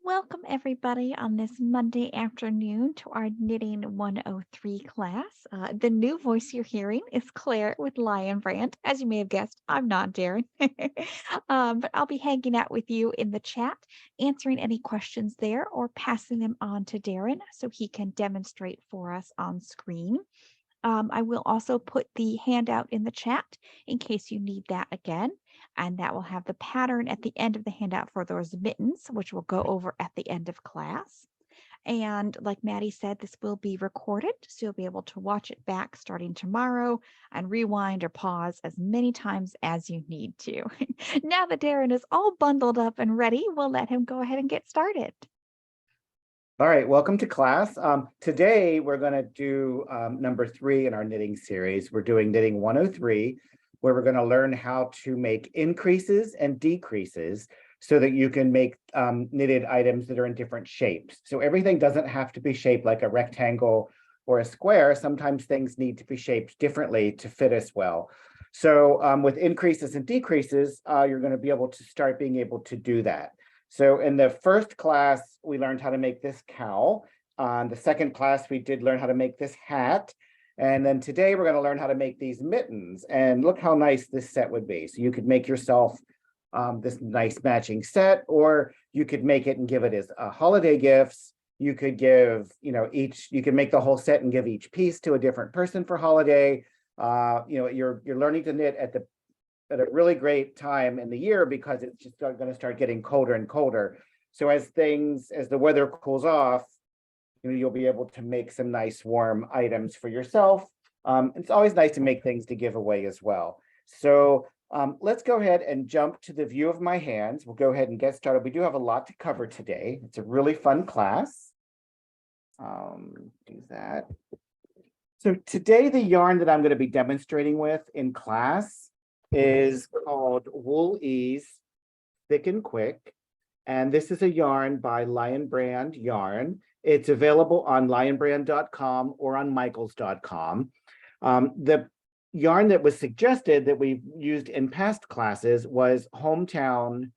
Welcome, everybody, on this Monday afternoon to our Knitting 103 class. The new voice you're hearing is Claire with Lion Brand. As you may have guessed, I'm not Darren, but I'll be hanging out with you in the chat, answering any questions there or passing them on to Darren so he can demonstrate for us on screen. I will also put the handout in the chat in case you need that again. And that will have the pattern at the end of the handout for those mittens, which we'll go over at the end of class. And like Maddie said, this will be recorded, so you'll be able to watch it back starting tomorrow and rewind or pause as many times as you need to. Now that Darren is all bundled up and ready, we'll let him go ahead and get started. All right, welcome to class. Today we're going to do number 3 in our knitting series. We're doing knitting 103, where we're going to learn how to make increases and decreases so that you can make knitted items that are in different shapes. So everything doesn't have to be shaped like a rectangle or a square. Sometimes things need to be shaped differently to fit us well. So with increases and decreases, you're going to be able to start being able to do that. So in the first class, we learned how to make this cowl. On the second class, we did learn how to make this hat. And then today we're going to learn how to make these mittens. And look how nice this set would be. So you could make yourself this nice matching set, or you could make it and give it as holiday gifts. You could give, you can make the whole set and give each piece to a different person for holiday. You're learning to knit at a really great time in the year because it's just going to start getting colder and colder. So as the weather cools off, you'll be able to make some nice warm items for yourself. It's always nice to make things to give away as well. So let's go ahead and jump to the view of my hands. We'll go ahead and get started. We do have a lot to cover today. It's a really fun class. Do that. So today the yarn that I'm going to be demonstrating with in class is called Wool Ease Thick and Quick. And this is a yarn by Lion Brand Yarn. It's available on lionbrand.com or on michaels.com. The yarn that was suggested that we used in past classes was Hometown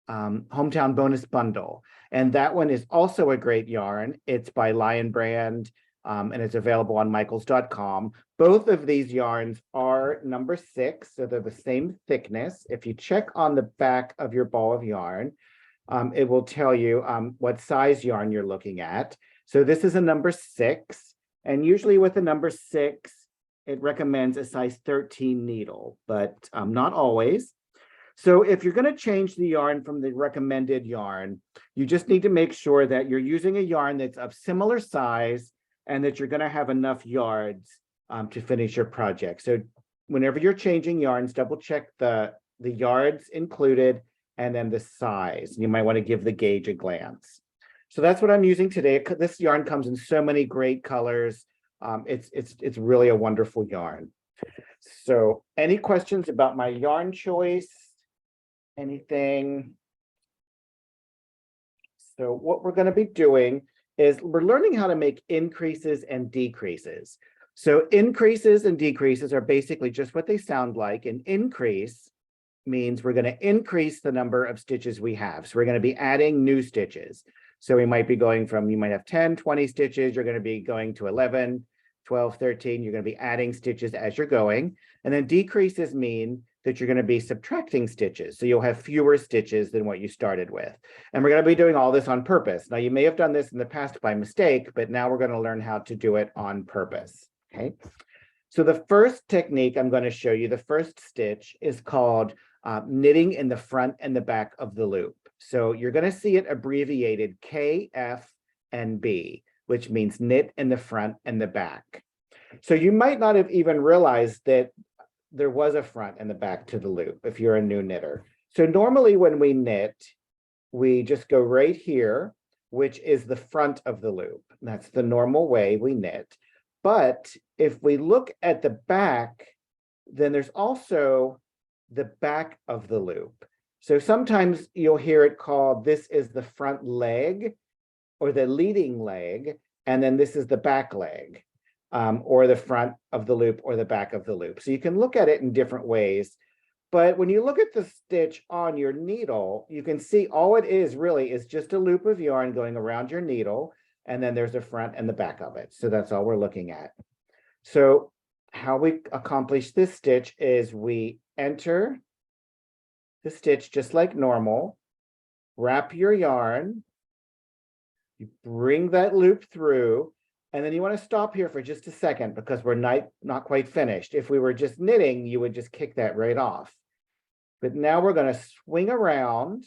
Bonus Bundle. And that one is also a great yarn. It's by Lion Brand. And it's available on michaels.com. Both of these yarns are number 6, so they're the same thickness. If you check on the back of your ball of yarn, it will tell you what size yarn you're looking at. So this is a number 6, and usually with a number 6, it recommends a size 13 needle, but not always. So if you're going to change the yarn from the recommended yarn, you just need to make sure that you're using a yarn that's of similar size and that you're going to have enough yards to finish your project. So whenever you're changing yarns, double check the yards included and then the size. You might want to give the gauge a glance. So that's what I'm using today. This yarn comes in so many great colors. It's really a wonderful yarn. So any questions about my yarn choice? Anything? So what we're going to be doing is we're learning how to make increases and decreases. So increases and decreases are basically just what they sound like. An increase means we're going to increase the number of stitches we have. So we're going to be adding new stitches. So we might be going from, you might have 10, 20 stitches. You're going to be going to 11, 12, 13. You're going to be adding stitches as you're going. And then decreases mean that you're going to be subtracting stitches. So you'll have fewer stitches than what you started with. And we're going to be doing all this on purpose. Now, you may have done this in the past by mistake, but now we're going to learn how to do it on purpose. Okay. So the first technique I'm going to show you, the first stitch, is called knitting in the front and the back of the loop. So you're going to see it abbreviated K, F, and B, which means knit in the front and the back. So you might not have even realized that there was a front and the back to the loop if you're a new knitter. So normally when we knit, we just go right here, which is the front of the loop. That's the normal way we knit. But if we look at the back, then there's also the back of the loop. So sometimes you'll hear it called, this is the front leg or the leading leg, and then this is the back leg. Or the front of the loop or the back of the loop. So you can look at it in different ways. But when you look at the stitch on your needle, you can see all it is really is just a loop of yarn going around your needle, and then there's the front and the back of it. So that's all we're looking at. So how we accomplish this stitch is we enter the stitch just like normal, wrap your yarn, you bring that loop through, and then you want to stop here for just a second because we're not quite finished. If we were just knitting, you would just kick that right off. But now we're going to swing around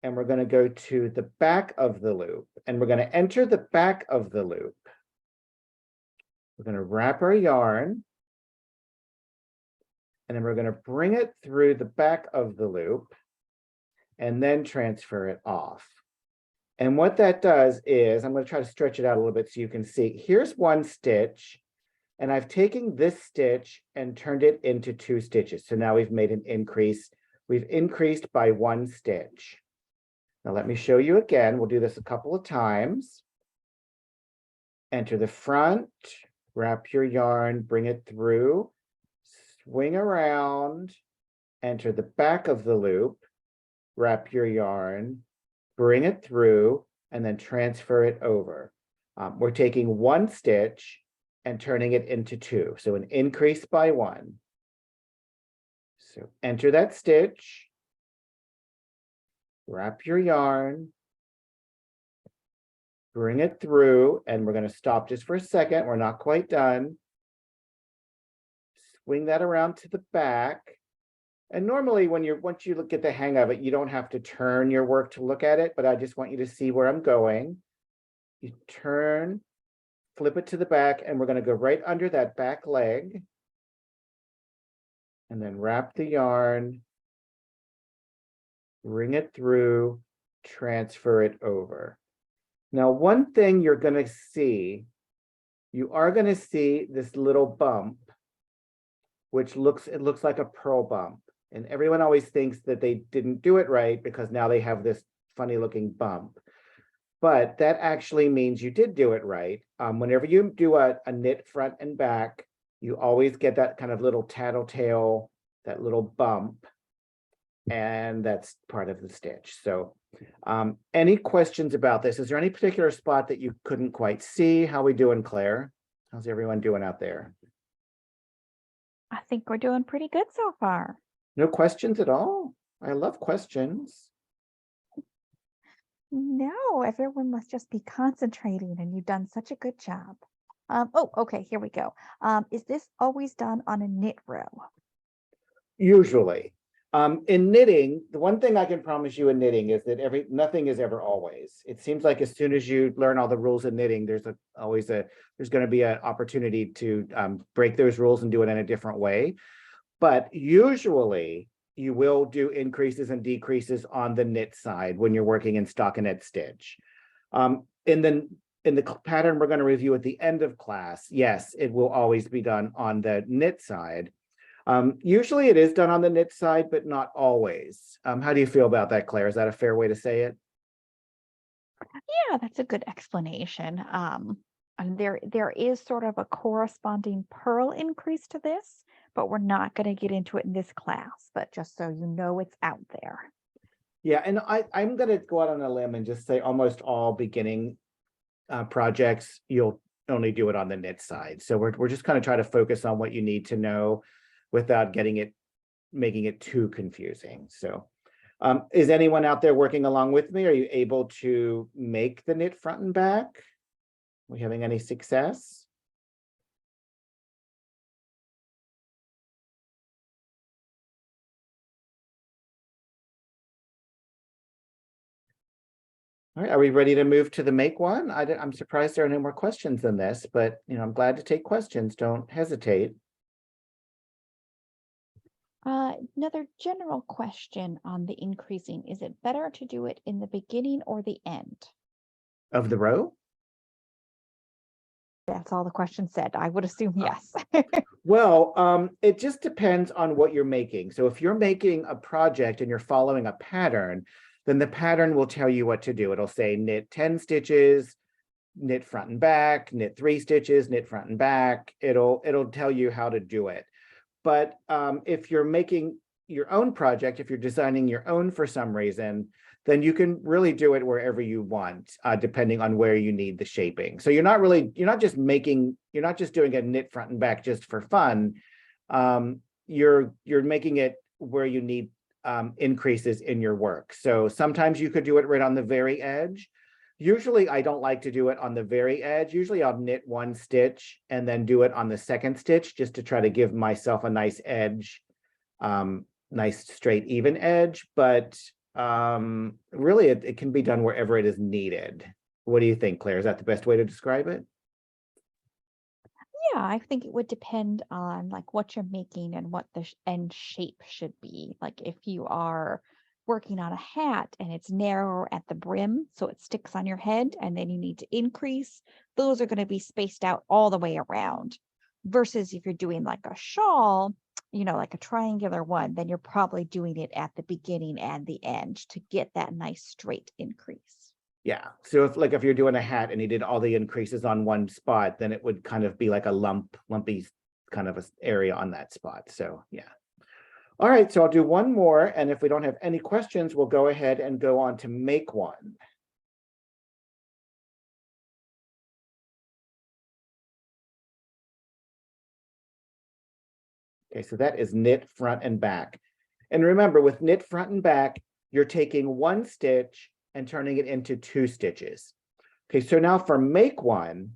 and we're going to go to the back of the loop and we're going to enter the back of the loop. We're going to wrap our yarn and then we're going to bring it through the back of the loop and then transfer it off. And what that does is, I'm going to try to stretch it out a little bit so you can see. Here's one stitch, and I've taken this stitch and turned it into 2 stitches. So now we've made an increase. We've increased by 1 stitch. Now let me show you again. We'll do this a couple of times. Enter the front, wrap your yarn, bring it through, swing around, enter the back of the loop, wrap your yarn, bring it through, and then transfer it over. We're taking 1 stitch and turning it into 2. So an increase by 1. So enter that stitch, wrap your yarn, bring it through, and we're going to stop just for a second. We're not quite done. Swing that around to the back. And normally once you get the hang of it, you don't have to turn your work to look at it, but I just want you to see where I'm going. You turn, flip it to the back, and we're going to go right under that back leg. And then wrap the yarn, bring it through, transfer it over. Now, one thing you're going to see, you are going to see this little bump, which looks like a purl bump. And everyone always thinks that they didn't do it right because now they have this funny looking bump. But that actually means you did do it right. Whenever you do a knit front and back, you always get that kind of little tattletale, that little bump. And that's part of the stitch. So any questions about this? Is there any particular spot that you couldn't quite see? How we doing, Claire? How's everyone doing out there? I think we're doing pretty good so far. No questions at all? I love questions. No, everyone must just be concentrating, and you've done such a good job. Oh, okay, here we go. Is this always done on a knit row? Usually. In knitting, the one thing I can promise you in knitting is that nothing is ever always. It seems like as soon as you learn all the rules of knitting, there's going to be an opportunity to break those rules and do it in a different way. But usually you will do increases and decreases on the knit side when you're working in stockinette stitch. In the pattern we're going to review at the end of class, yes, it will always be done on the knit side. Usually it is done on the knit side, but not always. How do you feel about that, Claire? Is that a fair way to say it? Yeah, that's a good explanation. And there is sort of a corresponding purl increase to this, but we're not going to get into it in this class, but just so you know it's out there. Yeah, and I'm going to go out on a limb and just say almost all beginning projects, you'll only do it on the knit side. So we're just kind of trying to focus on what you need to know without making it too confusing. So is anyone out there working along with me? Are you able to make the knit front and back? Are we having any success? All right, are we ready to move to the make one? I'm surprised there are no more questions than this, but I'm glad to take questions. Don't hesitate. Another general question on the increasing. Is it better to do it in the beginning or the end? Of the row? That's all the question said. I would assume yes. Well, it just depends on what you're making. So if you're making a project and you're following a pattern, then the pattern will tell you what to do. It'll say knit 10 stitches, knit front and back, knit 3 stitches, knit front and back. It'll tell you how to do it. But if you're making your own project, if you're designing your own for some reason, then you can really do it wherever you want, depending on where you need the shaping. So you're not just doing a knit front and back just for fun. You're making it where you need increases in your work. So sometimes you could do it right on the very edge. Usually I don't like to do it on the very edge. Usually I'll knit one stitch and then do it on the second stitch just to try to give myself a nice edge, nice straight even edge. But really it can be done wherever it is needed. What do you think, Claire? Is that the best way to describe it? Yeah, I think it would depend on like what you're making and what the end shape should be. Like if you are working on a hat and it's narrower at the brim, so it sticks on your head, and then you need to increase, those are going to be spaced out all the way around. Versus if you're doing like a shawl, like a triangular one, then you're probably doing it at the beginning and the end to get that nice straight increase. Yeah. So if you're doing a hat and you did all the increases on one spot, then it would kind of be like a lumpy kind of a area on that spot. So yeah. All right, so I'll do one more, and if we don't have any questions, we'll go ahead and go on to make one. Okay, so that is knit front and back. And remember, with knit front and back, you're taking one stitch and turning it into two stitches. Okay, so now for make one,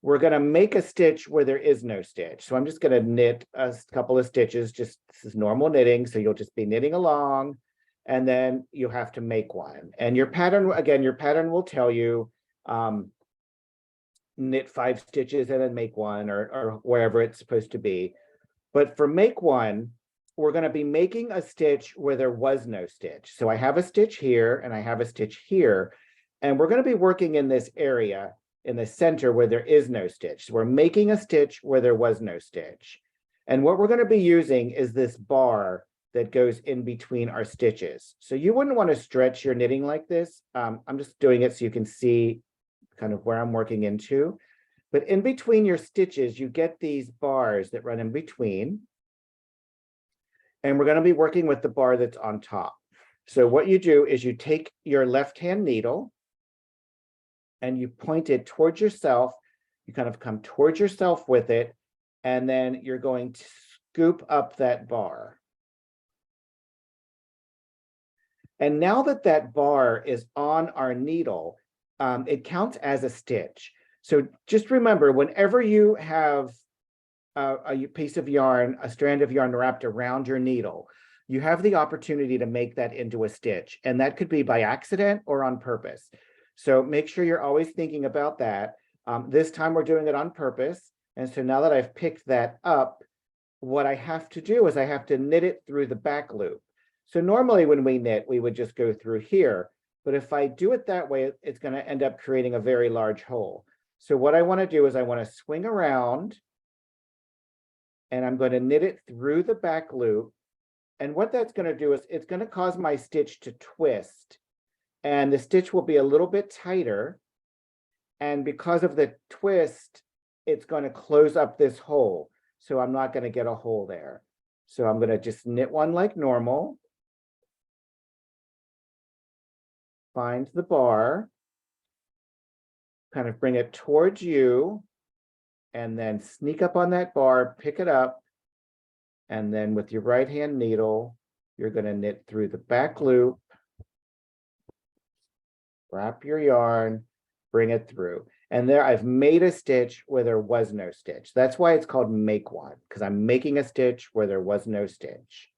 we're going to make a stitch where there is no stitch. So I'm just going to knit a couple of stitches. This is normal knitting, so you'll just be knitting along, and then you have to make one. And your pattern, again, your pattern will tell you knit 5 stitches and then make one, or wherever it's supposed to be. But for make one, we're going to be making a stitch where there was no stitch. So I have a stitch here and I have a stitch here, and we're going to be working in this area in the center where there is no stitch. So we're making a stitch where there was no stitch. And what we're going to be using is this bar that goes in between our stitches. So you wouldn't want to stretch your knitting like this. I'm just doing it so you can see kind of where I'm working into. But in between your stitches, you get these bars that run in between. And we're going to be working with the bar that's on top. So what you do is you take your left-hand needle and you point it towards yourself. You kind of come towards yourself with it, and then you're going to scoop up that bar. And now that that bar is on our needle, it counts as a stitch. So just remember, whenever you have a piece of yarn, a strand of yarn wrapped around your needle, you have the opportunity to make that into a stitch. And that could be by accident or on purpose. So make sure you're always thinking about that. This time we're doing it on purpose. And so now that I've picked that up, what I have to do is I have to knit it through the back loop. So normally when we knit, we would just go through here. But if I do it that way, it's going to end up creating a very large hole. So what I want to do is I want to swing around, and I'm going to knit it through the back loop. And what that's going to do is it's going to cause my stitch to twist, and the stitch will be a little bit tighter. And because of the twist, it's going to close up this hole. So I'm not going to get a hole there. So I'm going to just knit one like normal. Find the bar, kind of bring it towards you, and then sneak up on that bar, pick it up, and then with your right hand needle, you're going to knit through the back loop, wrap your yarn, bring it through. And there I've made a stitch where there was no stitch. That's why it's called make one, because I'm making a stitch where there was no stitch.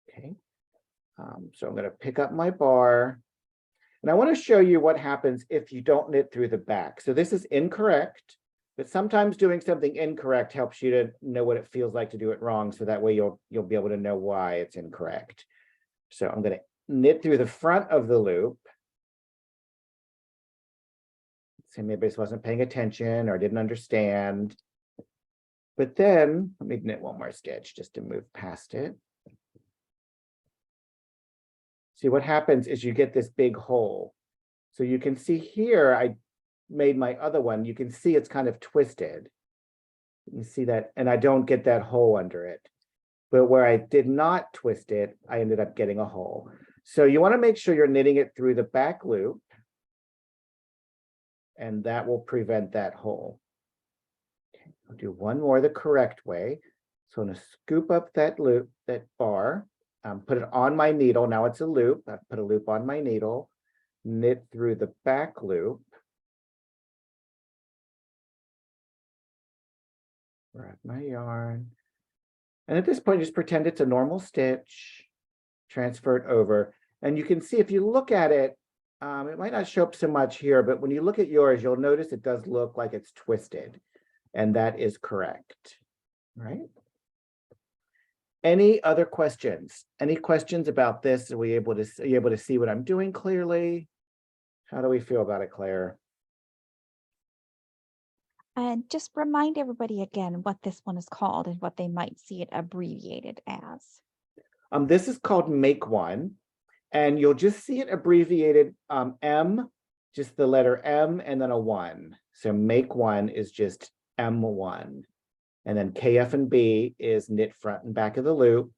Okay. So I'm going to pick up my bar, and I want to show you what happens if you don't knit through the back. So this is incorrect, but sometimes doing something incorrect helps you to know what it feels like to do it wrong. So that way you'll be able to know why it's incorrect. So I'm going to knit through the front of the loop. So maybe I wasn't paying attention or didn't understand. But then let me knit one more stitch just to move past it. See, what happens is you get this big hole. So you can see here, I made my other one. You can see it's kind of twisted. You see that, and I don't get that hole under it. but where I did not twist it, I ended up getting a hole. So you want to make sure you're knitting it through the back loop, and that will prevent that hole. Okay, I'll do one more the correct way. So I'm going to scoop up that loop, that bar, put it on my needle. Now it's a loop. I put a loop on my needle, knit through the back loop. Wrap my yarn. And at this point, just pretend it's a normal stitch, transfer it over. And you can see if you look at it, it might not show up so much here, but when you look at yours, you'll notice it does look like it's twisted. And that is correct, right? Any other questions? Any questions about this? Are you able to see what I'm doing clearly? How do we feel about it, Claire? And just remind everybody again what this one is called and what they might see it abbreviated as. This is called Make One, and you'll just see it abbreviated M, just the letter M and then a 1. So Make One is just M1. And then KF and B is knit front and back of the loop.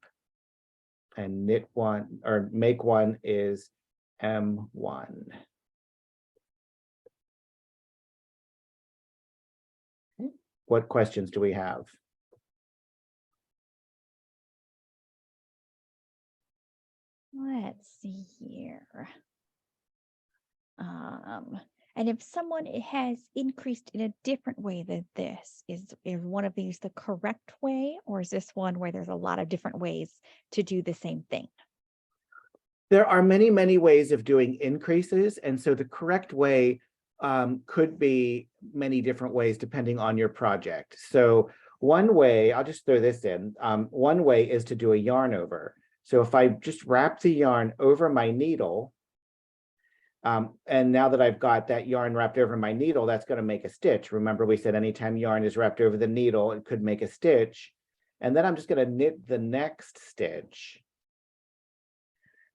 And knit one or make one is M1. Okay. What questions do we have? Let's see here. And if someone has increased in a different way than this, is one of these the correct way, or is this one where there's a lot of different ways to do the same thing? There are many, many ways of doing increases. And so the correct way could be many different ways depending on your project. So one way, I'll just throw this in, one way is to do a yarn over. So if I just wrap the yarn over my needle, and now that I've got that yarn wrapped over my needle, that's going to make a stitch. Remember, we said anytime yarn is wrapped over the needle, it could make a stitch. And then I'm just going to knit the next stitch.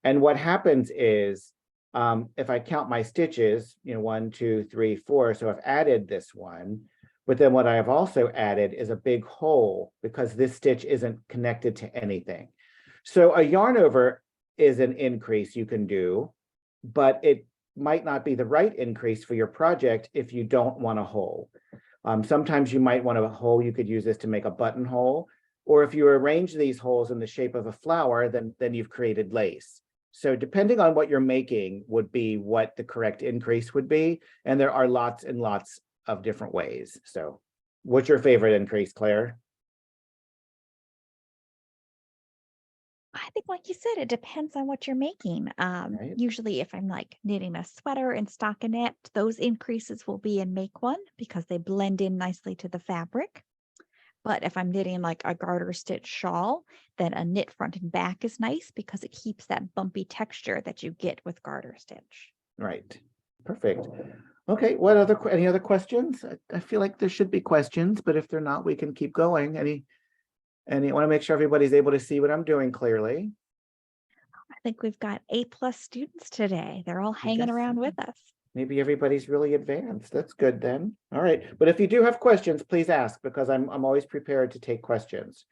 And what happens is, if I count my stitches, 1, 2, 3, 4, so I've added this one, but then what I have also added is a big hole because this stitch isn't connected to anything. So a yarn over is an increase you can do, but it might not be the right increase for your project if you don't want a hole. Sometimes you might want a hole. You could use this to make a buttonhole, or if you arrange these holes in the shape of a flower, then you've created lace. So depending on what you're making would be what the correct increase would be. And there are lots and lots of different ways. So what's your favorite increase, Claire? I think, like you said, it depends on what you're making. Right. Usually if I'm like knitting a sweater and stockinette, those increases will be in Make One because they blend in nicely to the fabric. But if I'm knitting like a garter stitch shawl, then a knit front and back is nice because it keeps that bumpy texture that you get with garter stitch. Right. Perfect. Okay. Any other questions? I feel like there should be questions, but if they're not, we can keep going. And you want to make sure everybody's able to see what I'm doing clearly. I think we've got A+ students today. They're all hanging around with us. Maybe everybody's really advanced. That's good then. All right. But if you do have questions, please ask because I'm always prepared to take questions.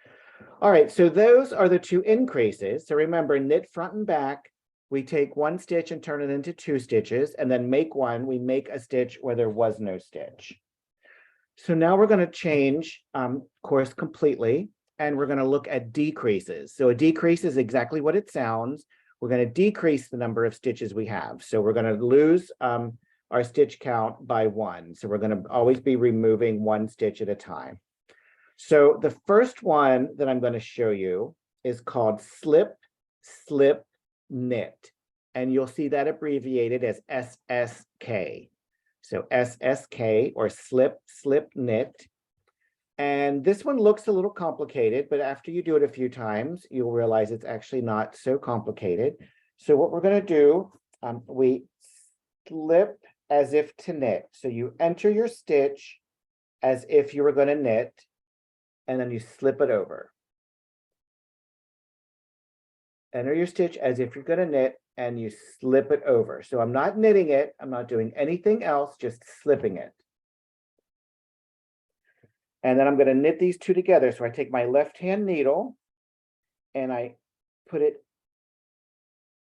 All right. So those are the 2 increases. So remember, knit front and back. We take 1 stitch and turn it into 2 stitches, and then make one. We make a stitch where there was no stitch. So now we're going to change course completely. And we're going to look at decreases. So a decrease is exactly what it sounds. We're going to decrease the number of stitches we have. So we're going to lose our stitch count by 1. So we're going to always be removing 1 stitch at a time. So the first one that I'm going to show you is called slip, slip, knit. And you'll see that abbreviated as SSK. So SSK, or slip, slip, knit. And this one looks a little complicated, but after you do it a few times, you'll realize it's actually not so complicated. So what we're going to do, we slip as if to knit. So you enter your stitch as if you were going to knit, and then you slip it over. Enter your stitch as if you're going to knit, and you slip it over. So I'm not knitting it. I'm not doing anything else, just slipping it. And then I'm going to knit these 2 together. So I take my left hand needle and I put it,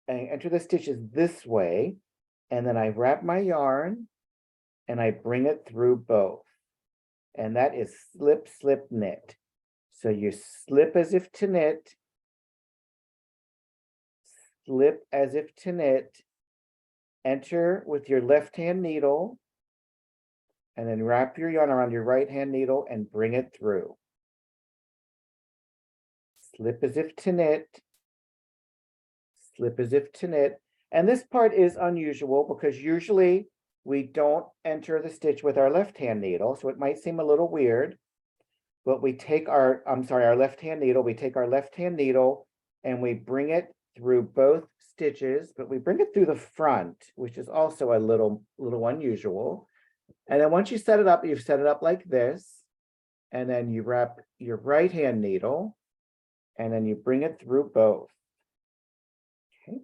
I enter the stitches this way, and then I wrap my yarn and I bring it through both. And that is slip, slip, knit. So you slip as if to knit, slip as if to knit, enter with your left hand needle, and then wrap your yarn around your right hand needle and bring it through. Slip as if to knit, slip as if to knit. And this part is unusual because usually we don't enter the stitch with our left hand needle, so it might seem a little weird, but we take our, our left hand needle, we take our left hand needle and we bring it through both stitches, but we bring it through the front, which is also a little unusual. And then once you set it up, you've set it up like this, and then you wrap your right hand needle and then you bring it through both. Okay.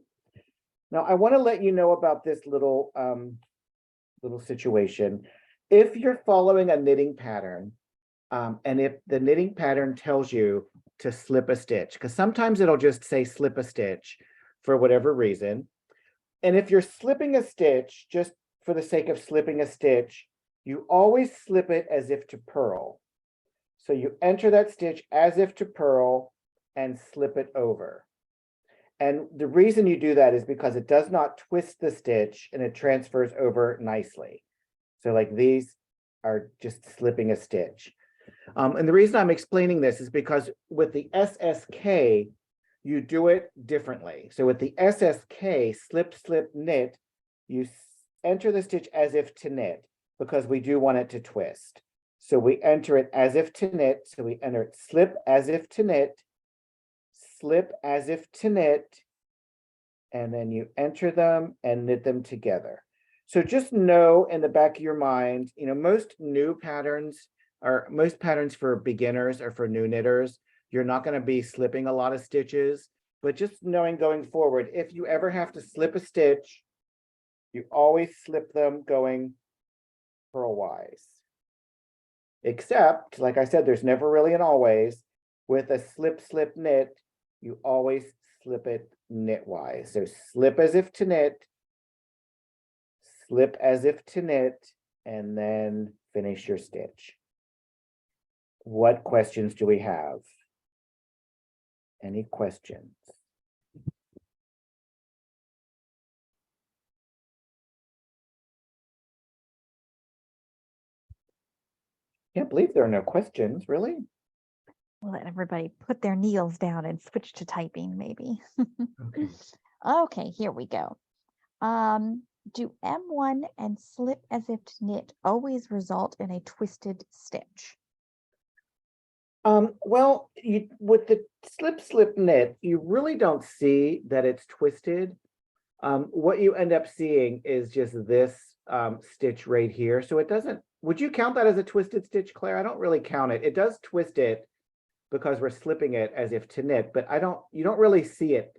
Now I want to let you know about this little situation. If you're following a knitting pattern, and if the knitting pattern tells you to slip a stitch, because sometimes it'll just say slip a stitch for whatever reason. And if you're slipping a stitch just for the sake of slipping a stitch, you always slip it as if to purl. So you enter that stitch as if to purl and slip it over. And the reason you do that is because it does not twist the stitch and it transfers over nicely. So like these are just slipping a stitch. And the reason I'm explaining this is because with the SSK, you do it differently. So with the SSK, slip, slip, knit, you enter the stitch as if to knit because we do want it to twist. So we enter it as if to knit. So we enter it slip as if to knit, slip as if to knit, and then you enter them and knit them together. So just know in the back of your mind, you know, most patterns for beginners or for new knitters, you're not going to be slipping a lot of stitches, but just knowing going forward, if you ever have to slip a stitch, you always slip them going purlwise. Except, like I said, there's never really an always. With a slip, slip, knit, you always slip it knitwise. So slip as if to knit, slip as if to knit, and then finish your stitch. What questions do we have? Any questions? Can't believe there are no questions, really. We'll let everybody put their needles down and switch to typing, maybe. Okay. Okay, here we go. Do M1 and slip as if to knit always result in a twisted stitch? Well, with the slip, slip, knit, you really don't see that it's twisted. What you end up seeing is just this stitch right here. So it doesn't, would you count that as a twisted stitch, Claire? I don't really count it. It does twist it because we're slipping it as if to knit, but you don't really see it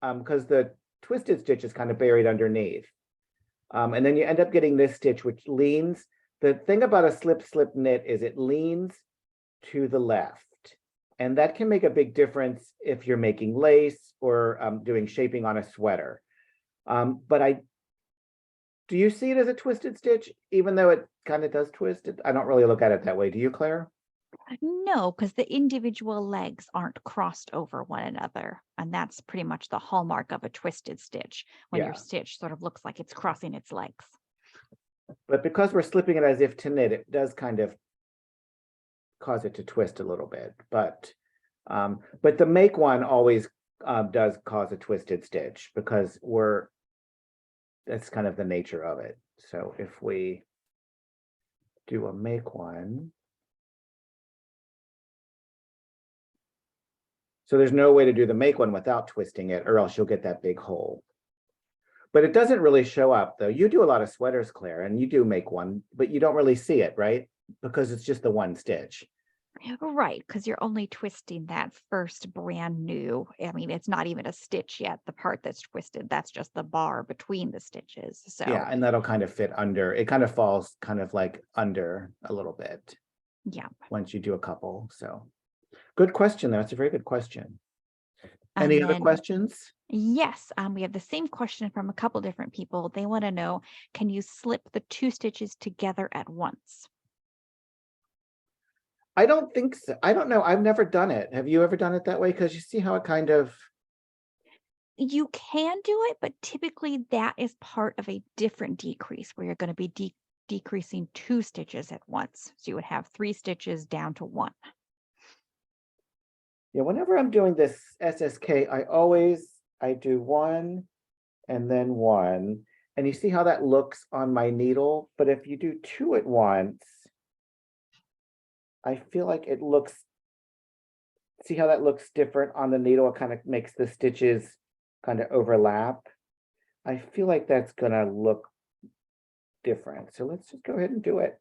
because the twisted stitch is kind of buried underneath. And then you end up getting this stitch, which leans. The thing about a slip, slip, knit is it leans to the left. And that can make a big difference if you're making lace or doing shaping on a sweater. But do you see it as a twisted stitch, even though it kind of does twist it? I don't really look at it that way. Do you, Claire? No, because the individual legs aren't crossed over one another. And that's pretty much the hallmark of a twisted stitch, when your Yeah. stitch sort of looks like it's crossing its legs. But because we're slipping it as if to knit, it does kind of cause it to twist a little bit. But the make one always does cause a twisted stitch because that's kind of the nature of it. So if we do a make one, so there's no way to do the make one without twisting it, or else you'll get that big hole. But it doesn't really show up though. You do a lot of sweaters, Claire, and you do make one, but you don't really see it, right? Because it's just the one stitch. Right, because you're only twisting that first brand new. I mean, it's not even a stitch yet. The part that's twisted, that's just the bar between the stitches. So Yeah, and that'll kind of fit under. It kind of falls kind of like under a little bit yeah. once you do a couple. So good question, though. It's a very good question. Any And other then, questions? yes, we have the same question from a couple different people. They want to know, can you slip the 2 stitches together at once? I don't think so. I don't know. I've never done it. Have you ever done it that way? Because you see how it kind of, You can do it, but typically that is part of a different decrease where you're going to be decreasing 2 stitches at once. So you would have 3 stitches down to 1. yeah, whenever I'm doing this SSK, I do 1 and then 1. And you see how that looks on my needle? But if you do 2 at once, I feel like it looks, see how that looks different on the needle? It kind of makes the stitches kind of overlap. I feel like that's gonna look different. So let's just go ahead and do it.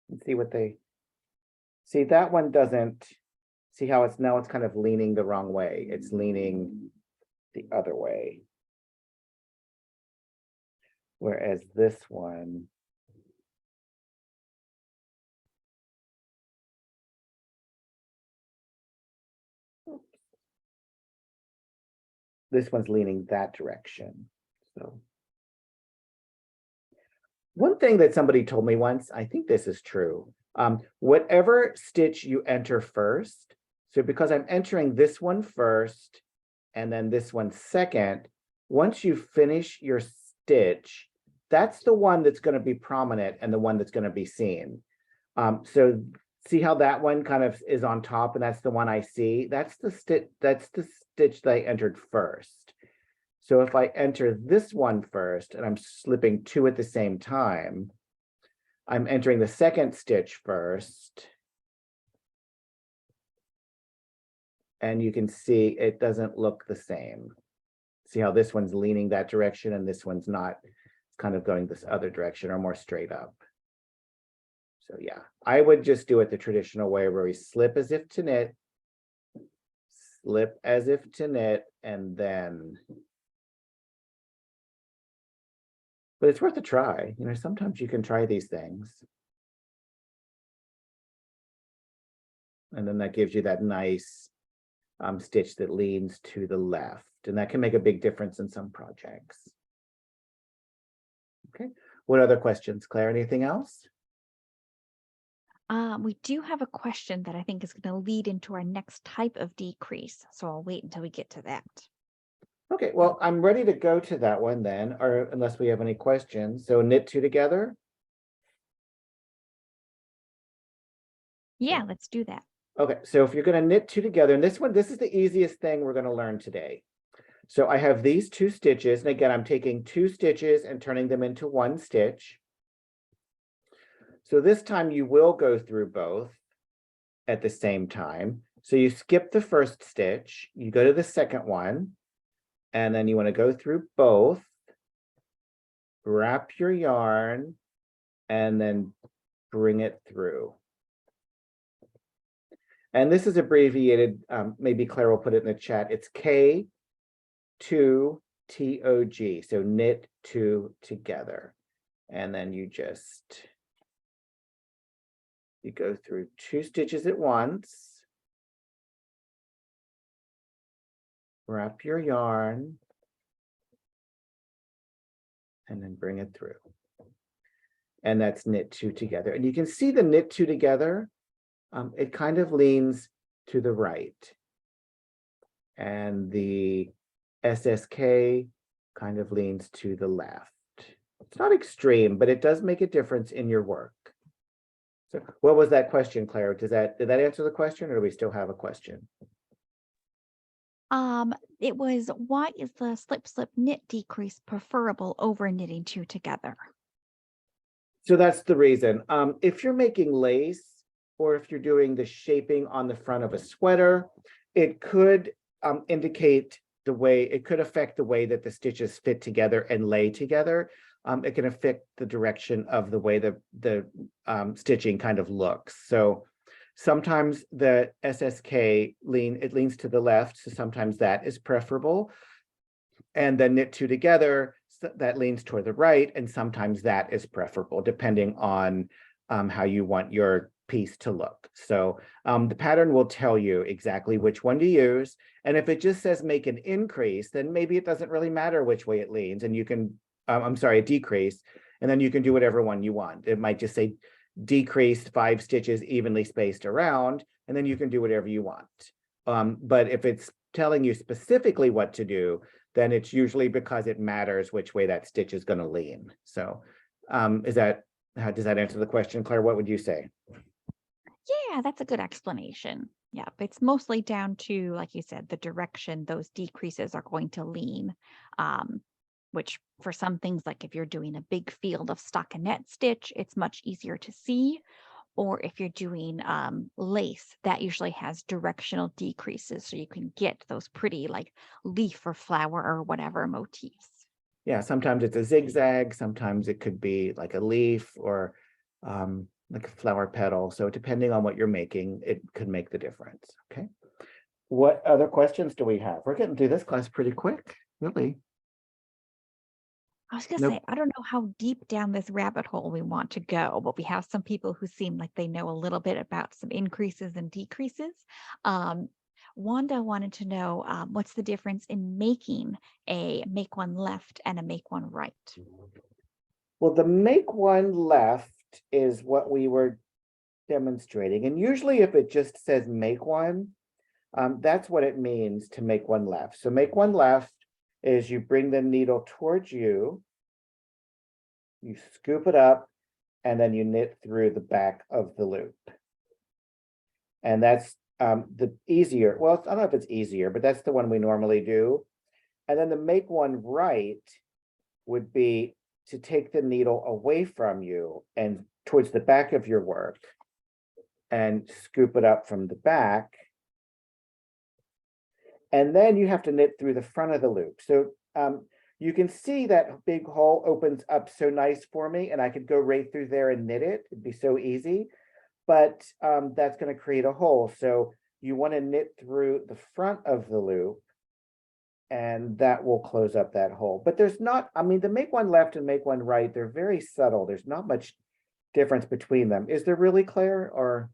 And see what they, see that one doesn't, see how it's now it's kind of leaning the wrong way. It's leaning the other way. Whereas this one, this one's leaning that direction. So one thing that somebody told me once, I think this is true. Whatever stitch you enter first, so because I'm entering this one first and then this one second, once you finish your stitch, that's the one that's going to be prominent and the one that's going to be seen. So see how that one kind of is on top, and that's the one I see. That's the stitch that I entered first. So if I enter this one first and I'm slipping 2 at the same time, I'm entering the second stitch first. And you can see it doesn't look the same. See how this one's leaning that direction and this one's not. It's kind of going this other direction or more straight up. So yeah, I would just do it the traditional way where we slip as if to knit, slip as if to knit, and then. But it's worth a try. You know, sometimes you can try these things. And then that gives you that nice stitch that leans to the left. And that can make a big difference in some projects. Okay, what other questions, Claire? Anything else? We do have a question that I think is going to lead into our next type of decrease. So I'll wait until we get to that. Okay, well, I'm ready to go to that one then, or unless we have any questions. So knit 2 together. Yeah, let's do that. Okay, so if you're going to knit 2 together, and this is the easiest thing we're going to learn today. So I have these 2 stitches, and again, I'm taking 2 stitches and turning them into 1 stitch. So this time you will go through both at the same time. So you skip the first stitch, you go to the second one, and then you want to go through both, wrap your yarn, and then bring it through. And this is abbreviated, maybe Claire will put it in the chat. It's K2TOG, so knit 2 together. And then you go through 2 stitches at once, wrap your yarn, and then bring it through. And that's knit 2 together. And you can see the knit 2 together, it kind of leans to the right. And the SSK kind of leans to the left. It's not extreme, but it does make a difference in your work. So what was that question, Claire? Did that answer the question, or do we still have a question? It was, why is the slip slip knit decrease preferable over knitting 2 together? So that's the reason. If you're making lace, or if you're doing the shaping on the front of a sweater, it could indicate the way, it could affect the way that the stitches fit together and lay together. It can affect the direction of the way the stitching kind of looks. So sometimes the SSK leans to the left, so sometimes that is preferable. And then knit 2 together, so that leans toward the right, and sometimes that is preferable, depending on how you want your piece to look. So the pattern will tell you exactly which one to use. And if it just says make an increase, then maybe it doesn't really matter which way it leans, and you can, I'm sorry, a decrease, and then you can do whatever one you want. It might just say decreased 5 stitches evenly spaced around, and then you can do whatever you want. But if it's telling you specifically what to do, then it's usually because it matters which way that stitch is going to lean. So does that answer the question, Claire? What would you say? Yeah, that's a good explanation. Yeah, it's mostly down to, like you said, the direction those decreases are going to lean. Which for some things, like if you're doing a big field of stockinette stitch, it's much easier to see. Or if you're doing lace, that usually has directional decreases, so you can get those pretty like leaf or flower or whatever motifs. Yeah, sometimes it's a zigzag, sometimes it could be like a leaf or like a flower petal. So depending on what you're making, it could make the difference. Okay. What other questions do we have? We're getting through this class pretty quick, really. I was gonna say, Nope. I don't know how deep down this rabbit hole we want to go, but we have some people who seem like they know a little bit about some increases and decreases. Um, Wanda wanted to know what's the difference in making a make one left and a make one right. Well, the make one left is what we were demonstrating. And usually if it just says make one, that's what it means to make one left. So make one left is you bring the needle towards you, you scoop it up, and then you knit through the back of the loop. And that's the easier, well, I don't know if it's easier, but that's the one we normally do. And then the make one right would be to take the needle away from you and towards the back of your work and scoop it up from the back. And then you have to knit through the front of the loop. So you can see that big hole opens up so nice for me, and I could go right through there and knit it. It'd be so easy, but that's going to create a hole. So you want to knit through the front of the loop, and that will close up that hole. But there's not, I mean, the make one left and make one right, they're very subtle. There's not much difference between them. Is there really, Claire? Or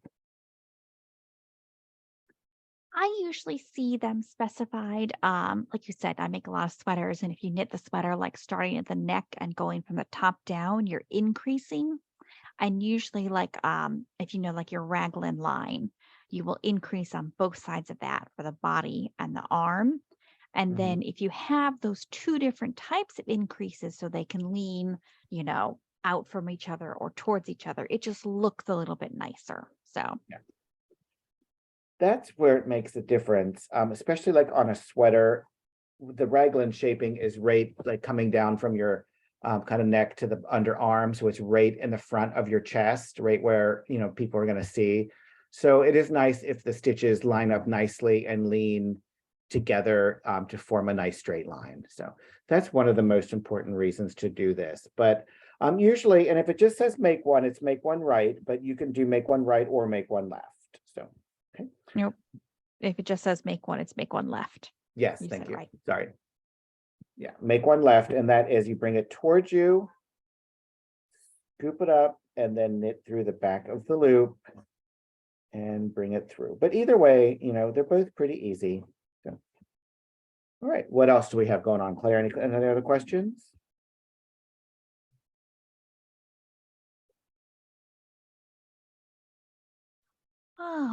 I usually see them specified. Like you said, I make a lot of sweaters, and if you knit the sweater like starting at the neck and going from the top down, you're increasing. And usually, like if you know, like your raglan line, you will increase on both sides of that for the body and the arm. And then if you have those two different types of increases, so they can lean, out from each other or towards each other, it just looks a little bit nicer. So yeah, that's where it makes a difference, especially like on a sweater. The raglan shaping is right like coming down from your kind of neck to the underarm, so it's right in the front of your chest, right where people are going to see. So it is nice if the stitches line up nicely and lean together to form a nice straight line. So that's one of the most important reasons to do this. But usually, and if it just says make one, it's make one right, but you can do make one right or make one left. So okay. nope. If it just says make one, it's make one left. Yes, You thank said you. right. Sorry. Yeah, make one left, and that is you bring it towards you, scoop it up, and then knit through the back of the loop and bring it through. But either way, they're both pretty easy. So, all right, what else do we have going on, Claire? Any other questions?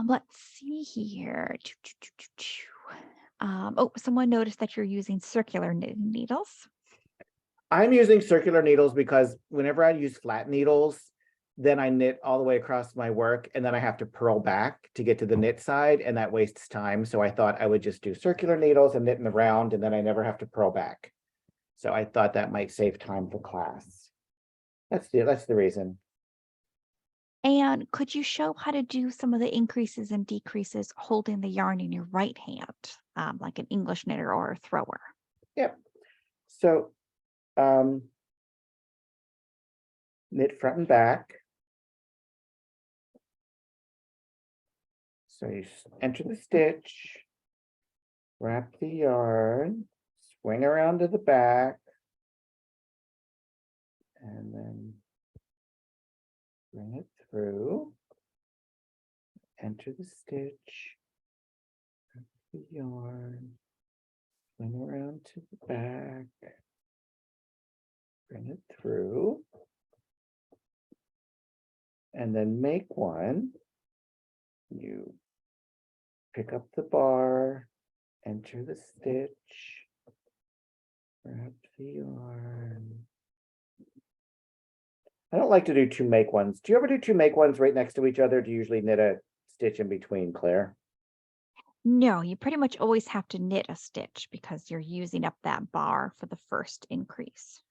Let's see here. Oh, someone noticed that you're using circular knitting needles. I'm using circular needles because whenever I use flat needles, then I knit all the way across my work, and then I have to purl back to get to the knit side, and that wastes time. So I thought I would just do circular needles and knit in the round, and then I never have to purl back. So I thought that might save time for class. That's the reason. And could you show how to do some of the increases and decreases holding the yarn in your right hand, like an English knitter or a thrower? Yep. So knit front and back. So you enter the stitch, wrap the yarn, swing around to the back, and then bring it through. enter the stitch, the yarn, swing around to the back, bring it through, and then make one. You pick up the bar, enter the stitch, wrap the yarn. I don't like to do two make ones. Do you ever do two make ones right next to each other? Do you usually knit a stitch in between, Claire? No, you pretty much always have to knit a stitch because you're using up that bar for the first increase.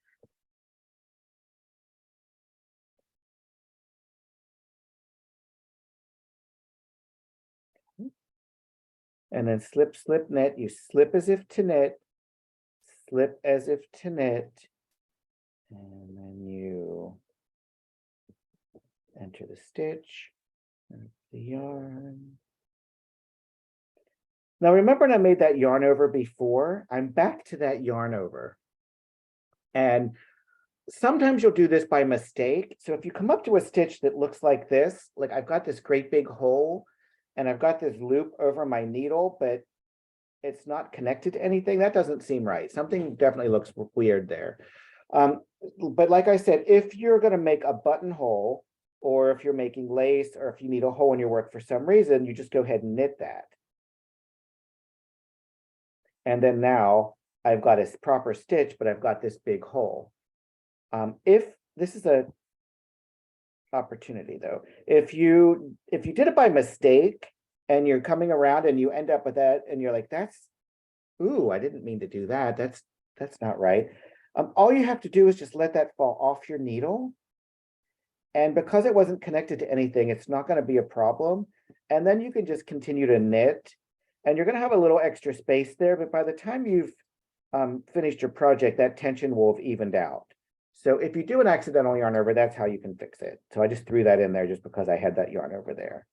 And then slip, slip, knit. You slip as if to knit, slip as if to knit, and then you enter the stitch, the yarn. Now remember when I made that yarn over before? I'm back to that yarn over. And sometimes you'll do this by mistake. So if you come up to a stitch that looks like this, like I've got this great big hole and I've got this loop over my needle, but it's not connected to anything, that doesn't seem right. Something definitely looks weird there. But like I said, if you're going to make a buttonhole, or if you're making lace, or if you need a hole in your work for some reason, you just go ahead and knit that. And then now I've got a proper stitch, but I've got this big hole. If this is a opportunity though, if you did it by mistake and you're coming around and you end up with that and you're like, ooh, I didn't mean to do that. That's not right. All you have to do is just let that fall off your needle. And because it wasn't connected to anything, it's not going to be a problem. And then you can just continue to knit, and you're going to have a little extra space there. But by the time you've finished your project, that tension will have evened out. So if you do an accidental yarn over, that's how you can fix it. So I just threw that in there just because I had that yarn over there.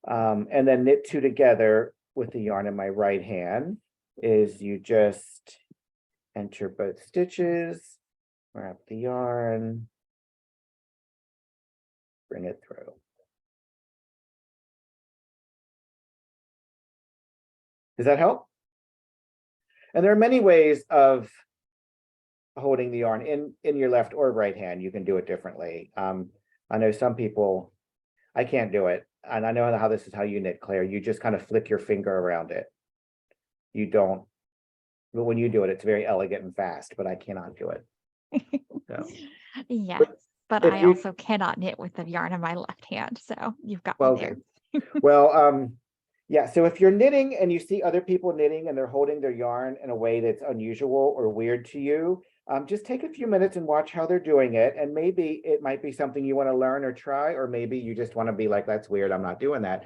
And then knit two together with the yarn in my right hand is you just enter both stitches, wrap the yarn, bring it through. Does that help? And there are many ways of holding the yarn in your left or right hand. You can do it differently. I know some people, I can't do it. And I know how this is how you knit, Claire. You just kind of flick your finger around it. You don't, but when you do it, it's very elegant and fast, but I cannot do it. So, Yes, but if I you, also cannot knit with the yarn in my left hand, so you've got me well, there. well, yeah, so if you're knitting and you see other people knitting and they're holding their yarn in a way that's unusual or weird to you, just take a few minutes and watch how they're doing it. And maybe it might be something you want to learn or try, or maybe you just want to be like, that's weird, I'm not doing that.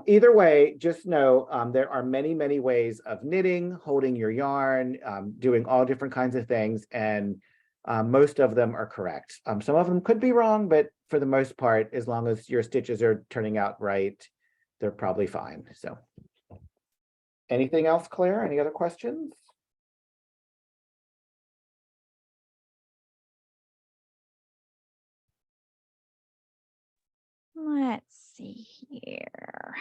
Either way, just know there are many, many ways of knitting, holding your yarn, doing all different kinds of things. And most of them are correct. Some of them could be wrong, but for the most part, as long as your stitches are turning out right, they're probably fine. So anything else, Claire? Any other questions? Let's see here.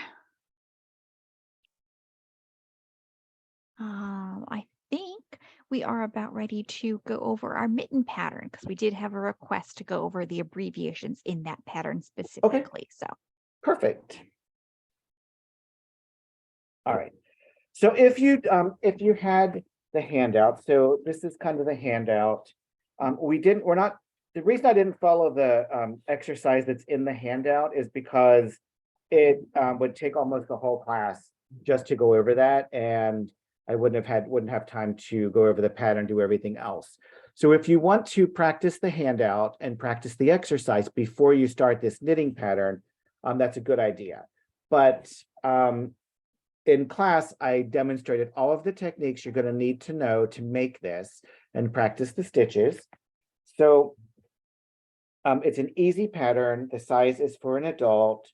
I think we are about ready to go over our mitten pattern because we did have a request to go over the abbreviations in that pattern specifically. So Perfect. All right. So if you had the handout, so this is kind of the handout. The reason I didn't follow the exercise that's in the handout is because it would take almost the whole class just to go over that, and I wouldn't have time to go over the pattern, do everything else. So if you want to practice the handout and practice the exercise before you start this knitting pattern, that's a good idea. But in class, I demonstrated all of the techniques you're going to need to know to make this and practice the stitches. So it's an easy pattern. The size is for an adult.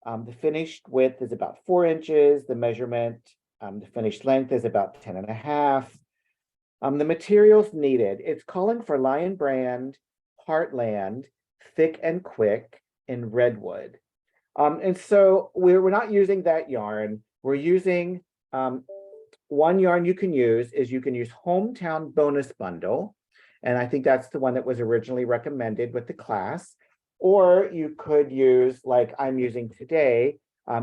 The finished width is about 4 inches. The measurement, the finished length is about 10.5. The materials needed, it's calling for Lion Brand, Heartland, Thick and Quick, and Redwood. And so we're not using that yarn. We're using one yarn you can use is you can use Hometown Bonus Bundle. And I think that's the one that was originally recommended with the class. Or you could use, like I'm using today,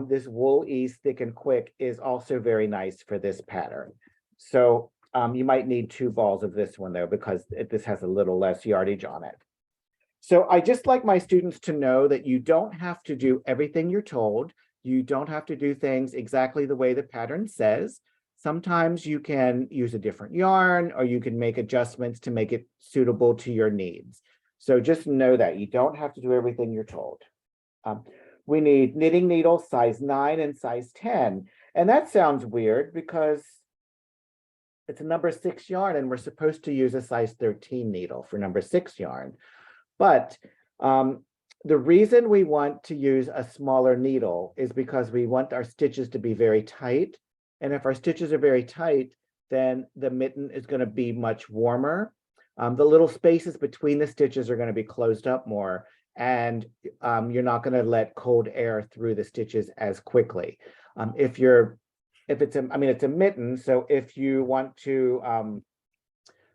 this Wool Ease Thick and Quick is also very nice for this pattern. So you might need 2 balls of this one though, because this has a little less yardage on it. So I just like my students to know that you don't have to do everything you're told. You don't have to do things exactly the way the pattern says. Sometimes you can use a different yarn or you can make adjustments to make it suitable to your needs. So just know that you don't have to do everything you're told. We need knitting needles size 9 and size 10. And that sounds weird because it's a number 6 yarn and we're supposed to use a size 13 needle for number 6 yarn. But the reason we want to use a smaller needle is because we want our stitches to be very tight. And if our stitches are very tight, then the mitten is going to be much warmer. The little spaces between the stitches are going to be closed up more, and you're not going to let cold air through the stitches as quickly. If it's a mitten, so if you want to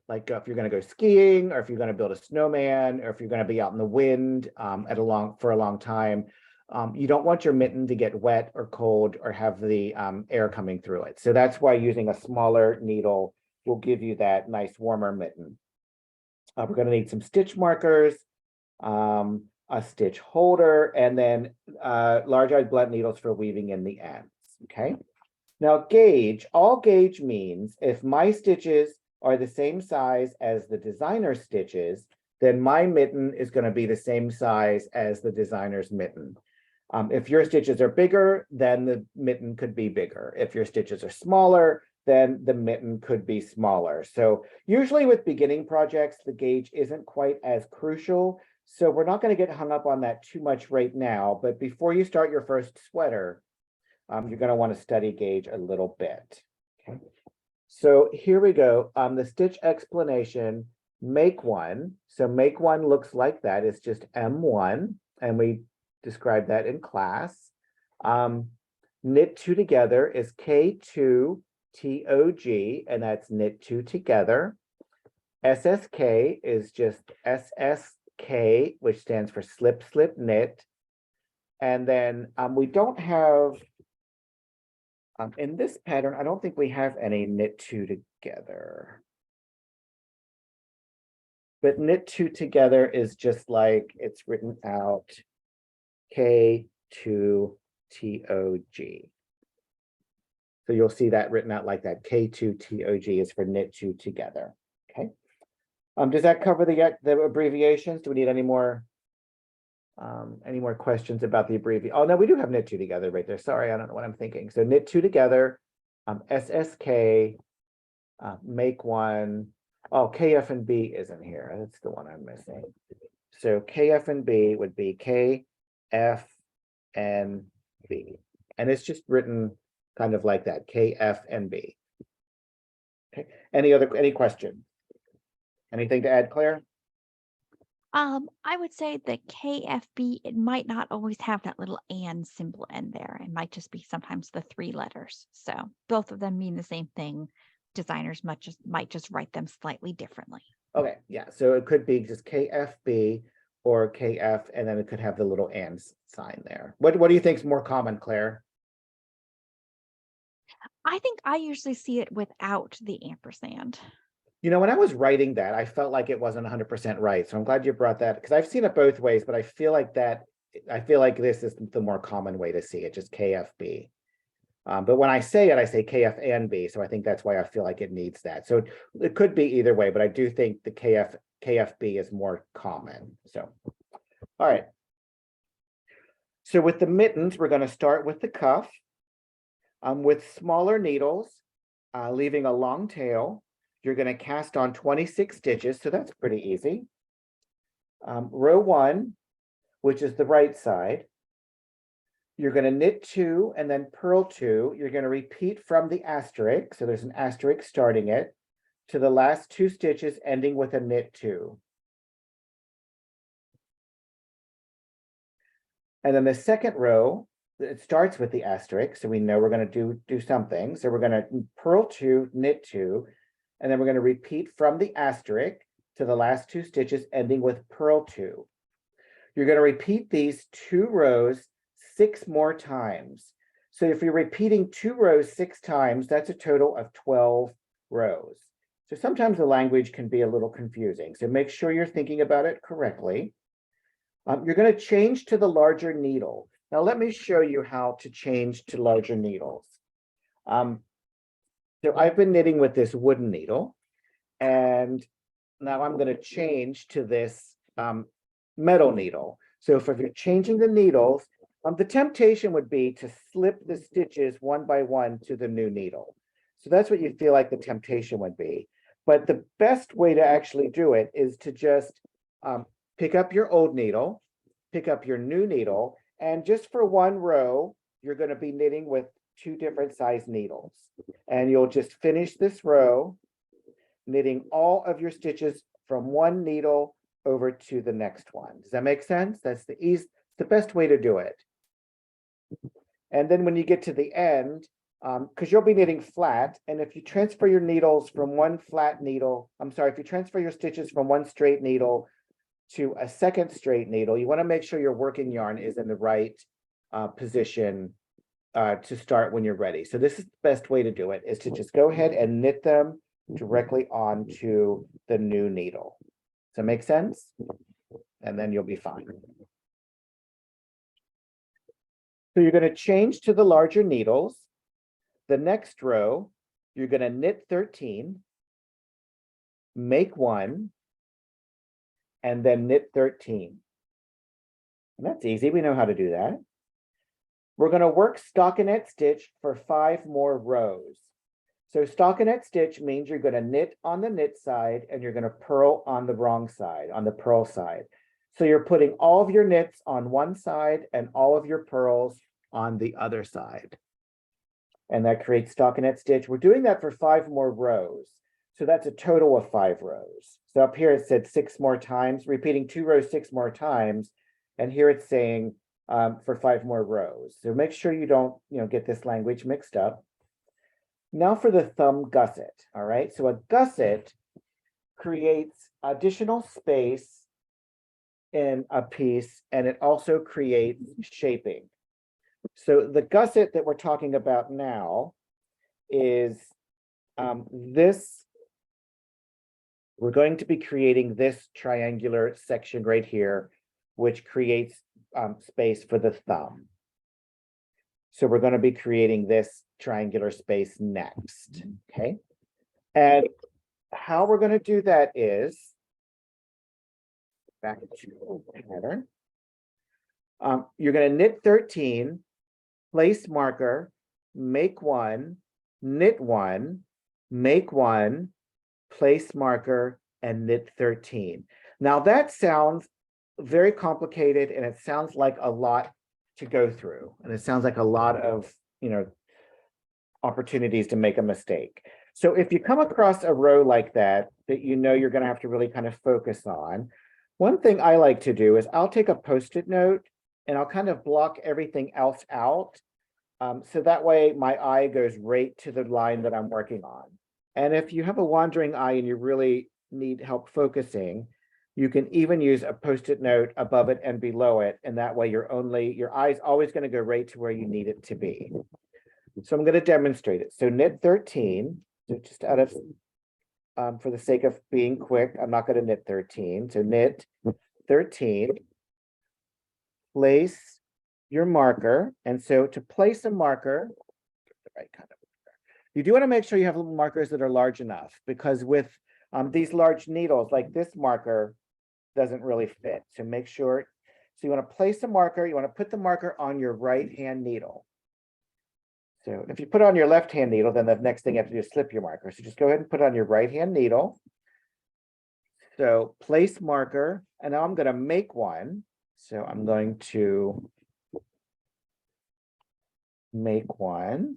like if you're going to go skiing, or if you're going to build a snowman, or if you're going to be out in the wind for a long time, you don't want your mitten to get wet or cold or have the air coming through it. So that's why using a smaller needle will give you that nice warmer mitten. We're going to need some stitch markers, a stitch holder, and then large-eyed blunt needles for weaving in the ends. Okay. Now gauge, all gauge means if my stitches are the same size as the designer stitches, then my mitten is going to be the same size as the designer's mitten. If your stitches are bigger, then the mitten could be bigger. If your stitches are smaller, then the mitten could be smaller. So usually with beginning projects, the gauge isn't quite as crucial. So we're not going to get hung up on that too much right now. But before you start your first sweater, you're going to want to study gauge a little bit. Okay. So here we go. The stitch explanation, make one. So make one looks like that. It's just M1, and we described that in class. Knit 2 together is K2 TOG, and that's knit 2 together. SSK is just SSK, which stands for slip, slip, knit. And then we don't have, in this pattern, I don't think we have any knit 2 together. But knit 2 together is just like it's written out K2 TOG. So you'll see that written out like that. K2 TOG is for knit 2 together. Okay. Does that cover the abbreviations? Do we need any more questions about the abbreviation? Oh, no, we do have knit 2 together right there. Sorry, I don't know what I'm thinking. So knit 2 together, SSK, make one. Oh, KF and B isn't here. That's the one I'm missing. So KF and B would be KF and B. And it's just written kind of like that, KF and B. Okay. Any questions? Anything to add, Claire? I would say the KFB, it might not always have that little and symbol in there. It might just be sometimes the 3 letters. So both of them mean the same thing. Designers might just write them slightly differently. Okay, yeah. So it could be just KFB or KF, and then it could have the little and sign there. What do you think is more common, Claire? I think I usually see it without the ampersand. You know, when I was writing that, I felt like it wasn't 100% right. So I'm glad you brought that, because I've seen it both ways, but I feel like this is the more common way to see it, just KFB. But when I say it, I say KF and B. So I think that's why I feel like it needs that. So it could be either way, but I do think the KFB is more common. So, all right. So with the mittens, we're going to start with the cuff with smaller needles, leaving a long tail. You're going to cast on 26 stitches, so that's pretty easy. Row 1, which is the right side, you're going to knit 2 and then purl 2. You're going to repeat from the asterisk, so there's an asterisk starting it, to the last 2 stitches ending with a knit 2. And then the second row, it starts with the asterisk, so we know we're going to do something. So we're going to purl 2, knit 2, and then we're going to repeat from the asterisk to the last 2 stitches, ending with purl 2. You're going to repeat these 2 rows 6 more times. So if you're repeating 2 rows 6 times, that's a total of 12 rows. So sometimes the language can be a little confusing. So make sure you're thinking about it correctly. You're going to change to the larger needle. Now let me show you how to change to larger needles. So I've been knitting with this wooden needle, and now I'm going to change to this metal needle. So if you're changing the needles, the temptation would be to slip the stitches one by one to the new needle. So that's what you feel like the temptation would be. But the best way to actually do it is to just pick up your old needle, pick up your new needle, and just for one row, you're going to be knitting with 2 different size needles. And you'll just finish this row, knitting all of your stitches from one needle over to the next one. Does that make sense? That's the best way to do it. And then when you get to the end, because you'll be knitting flat, and if you transfer your needles from one flat needle, if you transfer your stitches from one straight needle to a second straight needle, you want to make sure your working yarn is in the right position to start when you're ready. So this is the best way to do it, is to just go ahead and knit them directly onto the new needle. Does that make sense? And then you'll be fine. So you're going to change to the larger needles. The next row, you're going to knit 13, make 1, and then knit 13. And that's easy. We know how to do that. We're going to work stockinette stitch for 5 more rows. So stockinette stitch means you're going to knit on the knit side and you're going to purl on the wrong side, on the purl side. So you're putting all of your knits on one side and all of your purls on the other side. And that creates stockinette stitch. We're doing that for 5 more rows. So that's a total of 5 rows. So up here it said 6 more times, repeating 2 rows 6 more times. And here it's saying for 5 more rows. So make sure you don't, get this language mixed up. Now for the thumb gusset. All right. So a gusset creates additional space in a piece, and it also creates shaping. So the gusset that we're talking about now is this. We're going to be creating this triangular section right here, which creates space for the thumb. So we're going to be creating this triangular space next, okay? And how we're going to do that is, back to pattern. You're going to knit 13, place marker, make 1, knit 1, make 1, place marker, and knit 13. Now that sounds very complicated, and it sounds like a lot to go through, and it sounds like a lot of opportunities to make a mistake. So if you come across a row like that you're going to have to really kind of focus on, one thing I like to do is I'll take a Post-it note and I'll kind of block everything else out, so that way my eye goes right to the line that I'm working on. And if you have a wandering eye and you really need help focusing, you can even use a Post-it note above it and below it, and that way your eye's always going to go right to where you need it to be. So I'm going to demonstrate it. So knit 13, so just out of for the sake of being quick, I'm not going to knit 13. So knit 13, place your marker, and so to place a marker, the right kind of marker, you do want to make sure you have little markers that are large enough, because with these large needles, like this marker doesn't really fit. So make sure, so you want to place a marker, you want to put the marker on your right hand needle. So if you put it on your left hand needle, then the next thing you have to do is slip your marker. So just go ahead and put it on your right hand needle. So place marker, and now I'm going to make 1. So I'm going to make 1.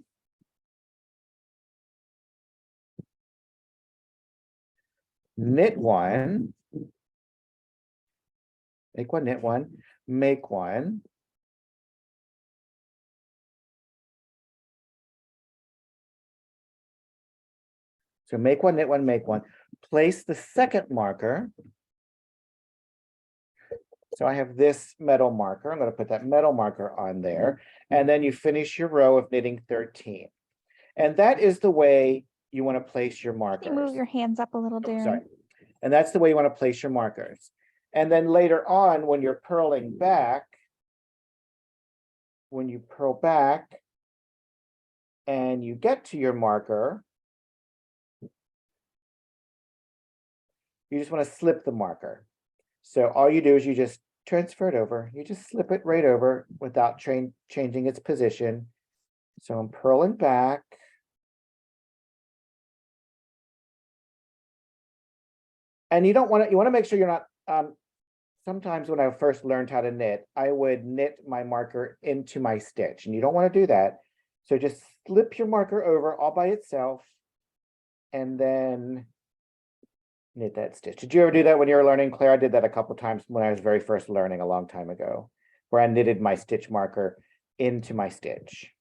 Knit 1. Make 1, knit 1, make 1. So make one, knit one, make one. Place the second marker. So I have this metal marker. I'm going to put that metal marker on there. And then you finish your row of knitting 13. And that is the way you want to place your markers. Can you move your hands up a little, Oh, Darren? sorry. And that's the way you want to place your markers. And then later on, when you're purling back, when you purl back and you get to your marker, you just want to slip the marker. So all you do is you just transfer it over. You just slip it right over without changing its position. So I'm purling back. And you don't want to, you want to make sure you're not, sometimes when I first learned how to knit, I would knit my marker into my stitch, and you don't want to do that. So just slip your marker over all by itself and then knit that stitch. Did you ever do that when you were learning, Claire? I did that a couple times when I was very first learning a long time ago, where I knitted my stitch marker into my stitch.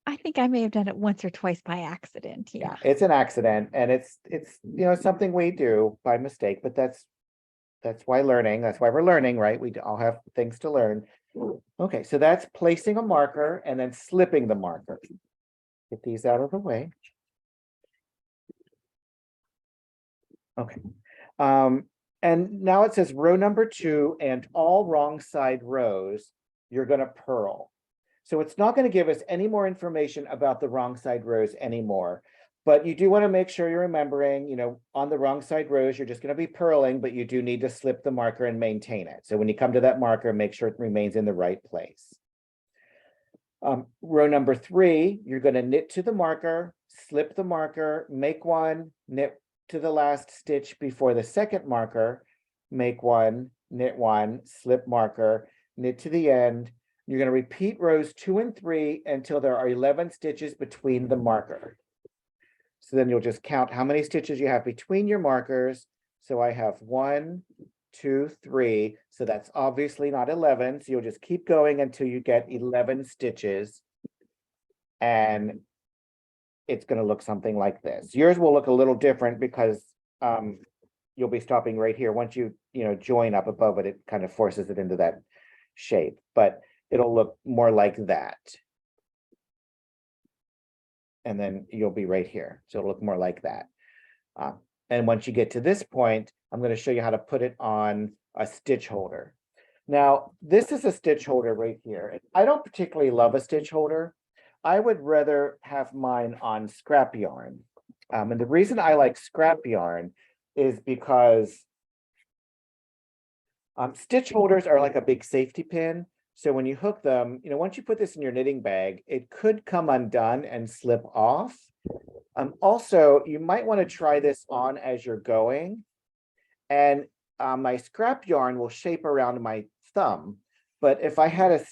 I think I may have done it once or twice by accident. Yeah, it's an accident, and it's something we do by mistake, but that's why we're learning, right? We all have things to learn. Okay, so that's placing a marker and then slipping the marker. Get these out of the way. Okay. And now it says row number 2 and all wrong side rows, you're going to purl. So it's not going to give us any more information about the wrong side rows anymore. But you do want to make sure you're remembering, on the wrong side rows, you're just going to be purling, but you do need to slip the marker and maintain it. So when you come to that marker, make sure it remains in the right place. Row number 3, you're going to knit to the marker, slip the marker, make one, knit to the last stitch before the second marker, make one, knit one, slip marker, knit to the end. You're going to repeat rows 2 and 3 until there are 11 stitches between the marker. So then you'll just count how many stitches you have between your markers. So I have 1, 2, 3. So that's obviously not 11. So you'll just keep going until you get 11 stitches. And it's going to look something like this. Yours will look a little different because you'll be stopping right here. Once you join up above it, it kind of forces it into that shape, but it'll look more like that. And then you'll be right here. So it'll look more like that. And once you get to this point, I'm going to show you how to put it on a stitch holder. Now, this is a stitch holder right here. I don't particularly love a stitch holder. I would rather have mine on scrap yarn. And the reason I like scrap yarn is because stitch holders are like a big safety pin. So when you hook them, once you put this in your knitting bag, it could come undone and slip off. Also, you might want to try this on as you're going. And my scrap yarn will shape around my thumb. But if I had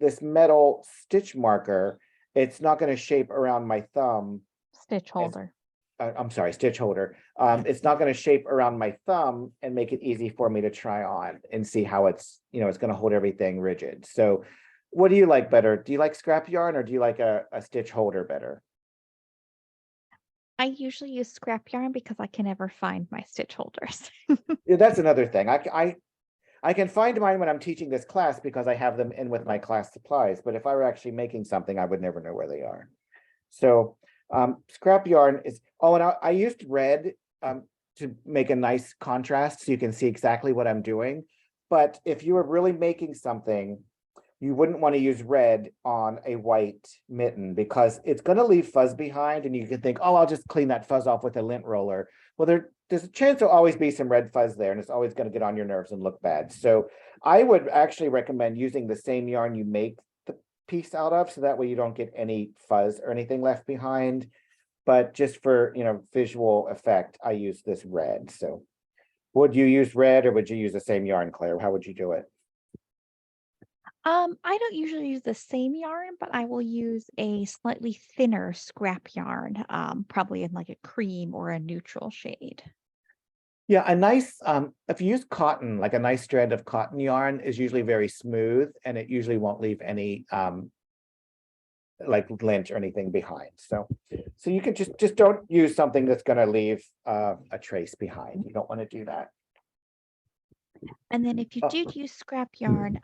this metal stitch marker, it's not going to shape around my thumb. Stitch holder. I'm sorry, stitch holder. It's not going to shape around my thumb and make it easy for me to try on and see how it's going to hold everything rigid. So what do you like better? Do you like scrap yarn or do you like a stitch holder better? I usually use scrap yarn because I can never find my stitch holders. Yeah, that's another thing. I can find mine when I'm teaching this class because I have them in with my class supplies. But if I were actually making something, I would never know where they are. So scrap yarn is, and I used red to make a nice contrast so you can see exactly what I'm doing. But if you were really making something, you wouldn't want to use red on a white mitten because it's going to leave fuzz behind and you can think, oh, I'll just clean that fuzz off with a lint roller. Well, there's a chance there'll always be some red fuzz there and it's always going to get on your nerves and look bad. So I would actually recommend using the same yarn you make the piece out of, so that way you don't get any fuzz or anything left behind. But just for, visual effect, I use this red. So would you use red or would you use the same yarn, Claire? How would you do it? I don't usually use the same yarn, but I will use a slightly thinner scrap yarn, probably in like a cream or a neutral shade. Yeah, a nice, if you use cotton, like a nice strand of cotton yarn is usually very smooth and it usually won't leave any like lint or anything behind. So you can just don't use something that's going to leave a trace behind. You don't want to do that. And then if you Oh. did use scrap yarn,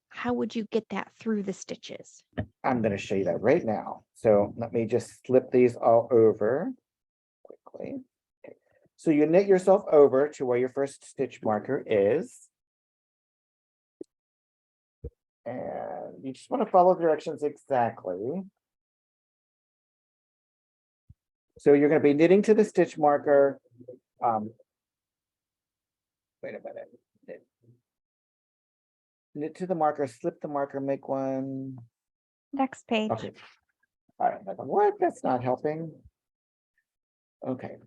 how would you get that through the stitches? I'm going to show you that right now. So let me just slip these all over quickly. Okay. So you knit yourself over to where your first stitch marker is. And you just want to follow directions exactly. So you're going to be knitting to the stitch marker. Wait a minute. Knit to the marker, slip the marker, make one. Next page. Okay. All right. What? That's not helping. Okay.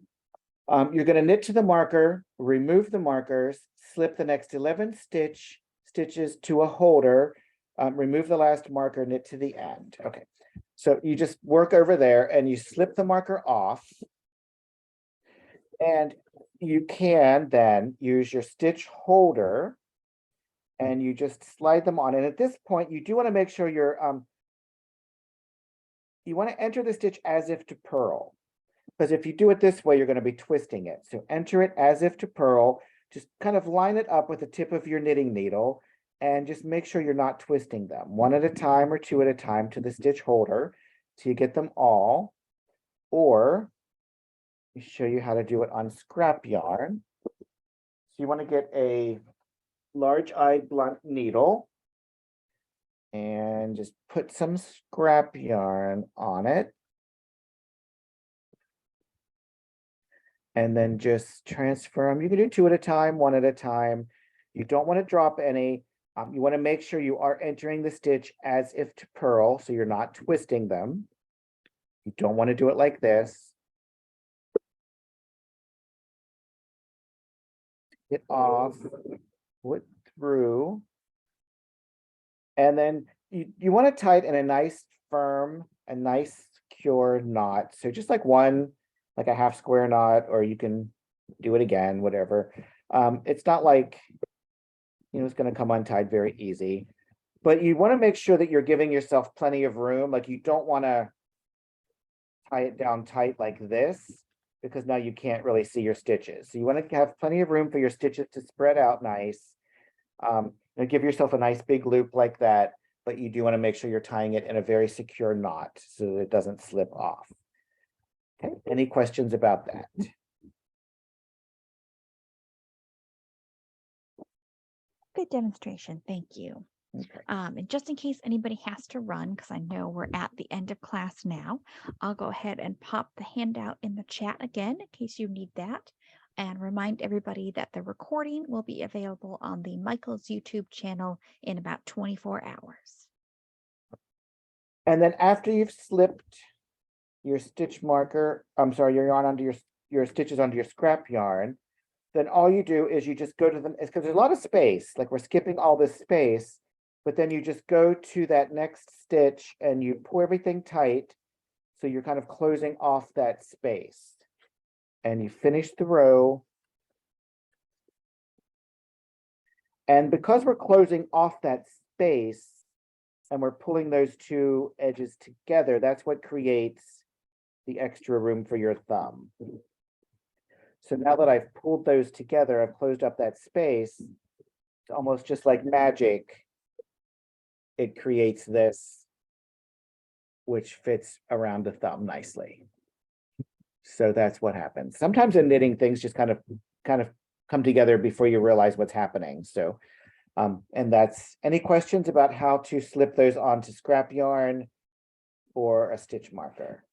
You're going to knit to the marker, remove the markers, slip the next 11 stitches to a holder, remove the last marker, knit to the end. Okay. So you just work over there and you slip the marker off. And you can then use your stitch holder and you just slide them on. And at this point, you do want to make sure you want to enter the stitch as if to purl. Because if you do it this way, you're going to be twisting it. So enter it as if to purl, just kind of line it up with the tip of your knitting needle and just make sure you're not twisting them one at a time or two at a time to the stitch holder till you get them all. Or let me show you how to do it on scrap yarn. So you want to get a large-eyed blunt needle and just put some scrap yarn on it. And then just transfer them. You can do two at a time, one at a time. You don't want to drop any. You want to make sure you are entering the stitch as if to purl, so you're not twisting them. You don't want to do it like this. Get off, put through. And then you want to tie it in a nice firm, a nice secure knot. So just like one, like a half square knot, or you can do it again, whatever. It's not like, it's going to come untied very easy, but you want to make sure that you're giving yourself plenty of room. Like you don't want to tie it down tight like this, because now you can't really see your stitches. So you want to have plenty of room for your stitches to spread out nice. Give yourself a nice big loop like that, but you do want to make sure you're tying it in a very secure knot so that it doesn't slip off. Okay, any questions about that? Good demonstration, thank you. Okay. And just in case anybody has to run, because I know we're at the end of class now, I'll go ahead and pop the handout in the chat again in case you need that. And remind everybody that the recording will be available on the Michael's YouTube channel in about 24 hours. And then after you've slipped your stitch marker, your yarn onto your stitches onto your scrap yarn, then all you do is you just go to them, because there's a lot of space, like we're skipping all this space, but then you just go to that next stitch and you pull everything tight. So you're kind of closing off that space. And you finish the row. And because we're closing off that space and we're pulling those two edges together, that's what creates the extra room for your thumb. So now that I've pulled those together, I've closed up that space, it's almost just like magic. It creates this, which fits around the thumb nicely. So that's what happens. Sometimes in knitting, things just kind of come together before you realize what's happening. So, and that's, any questions about how to slip those onto scrap yarn or a stitch marker?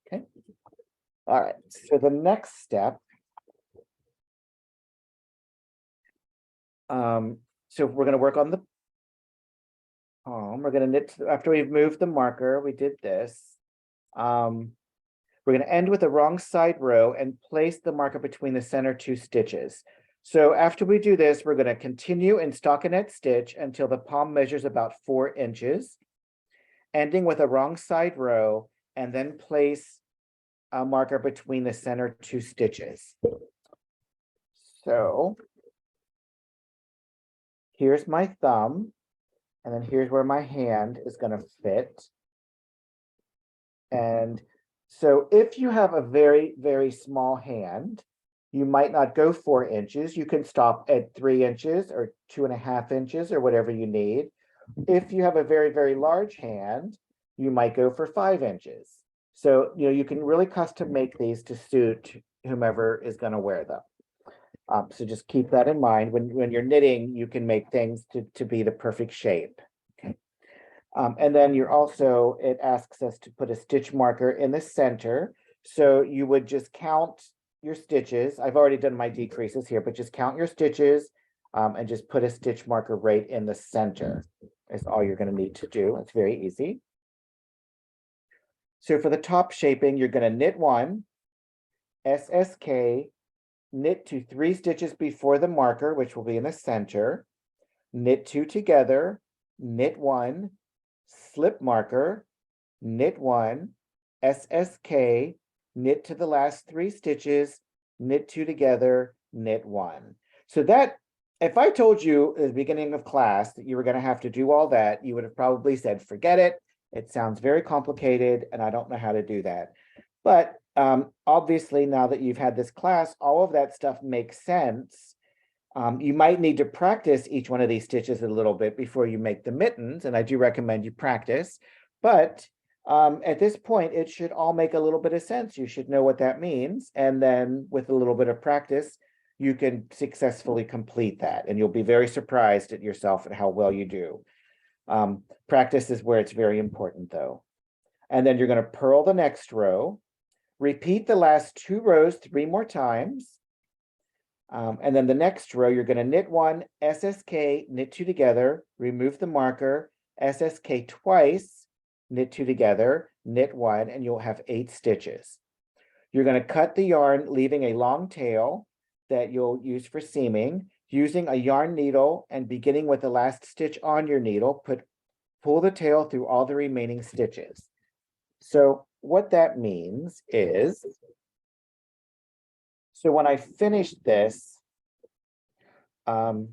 Okay. All right. So the next step. So we're going to work on the palm. We're going to knit after we've moved the marker. We did this. We're going to end with a wrong side row and place the marker between the center two stitches. So after we do this, we're going to continue in stockinette stitch until the palm measures about 4 inches, ending with a wrong side row, and then place a marker between the center two stitches. So here's my thumb, and then here's where my hand is going to fit. And so if you have a very, very small hand, you might not go 4 inches. You can stop at 3 inches or 2.5 inches or whatever you need. If you have a very, very large hand, you might go for 5 inches. So, you can really custom make these to suit whomever is going to wear them. So just keep that in mind. When you're knitting, you can make things to be the perfect shape. Okay. And then it asks us to put a stitch marker in the center. So you would just count your stitches. I've already done my decreases here, but just count your stitches and just put a stitch marker right in the center. Is all you're going to need to do. It's very easy. So for the top shaping, you're going to knit 1, SSK, knit to 3 stitches before the marker, which will be in the center, knit 2 together, knit 1, slip marker, knit 1, SSK, knit to the last 3 stitches, knit 2 together, knit 1. So that, if I told you at the beginning of class that you were going to have to do all that, you would have probably said, forget it. It sounds very complicated and I don't know how to do that. But obviously, now that you've had this class, all of that stuff makes sense. You might need to practice each one of these stitches a little bit before you make the mittens, and I do recommend you practice. But at this point, it should all make a little bit of sense. You should know what that means. And then with a little bit of practice, you can successfully complete that. And you'll be very surprised at yourself at how well you do. Practice is where it's very important, though. And then you're going to purl the next row. Repeat the last 2 rows 3 more times. And then the next row, you're going to knit 1, SSK, knit 2 together, remove the marker, SSK twice, knit 2 together, knit 1, and you'll have 8 stitches. You're going to cut the yarn, leaving a long tail that you'll use for seaming, using a yarn needle and beginning with the last stitch on your needle, pull the tail through all the remaining stitches. So what that means is, so when I finished this, when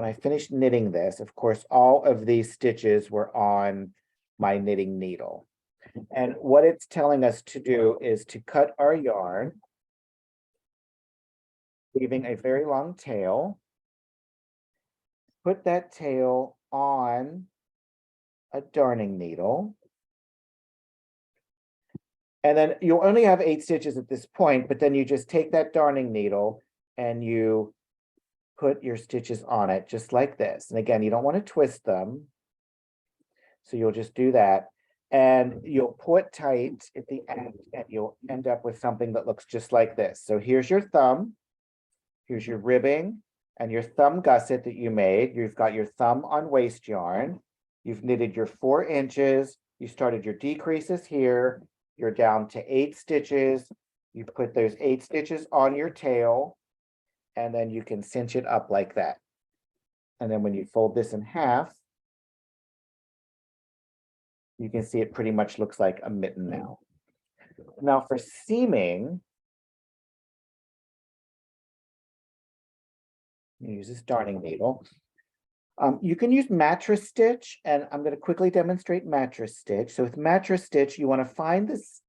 I finished knitting this, of course, all of these stitches were on my knitting needle. And what it's telling us to do is to cut our yarn, leaving a very long tail, put that tail on a darning needle. And then you'll only have 8 stitches at this point, but then you just take that darning needle and you put your stitches on it just like this. And again, you don't want to twist them. So you'll just do that. And you'll pull it tight at the end and you'll end up with something that looks just like this. So here's your thumb, here's your ribbing and your thumb gusset that you made. You've got your thumb on waste yarn. You've knitted your 4 inches. You started your decreases here. You're down to 8 stitches. You put those 8 stitches on your tail, and then you can cinch it up like that. And then when you fold this in half, you can see it pretty much looks like a mitten now. Now for seaming, use this darning needle. You can use mattress stitch, and I'm going to quickly demonstrate mattress stitch. So with mattress stitch, you want to find this,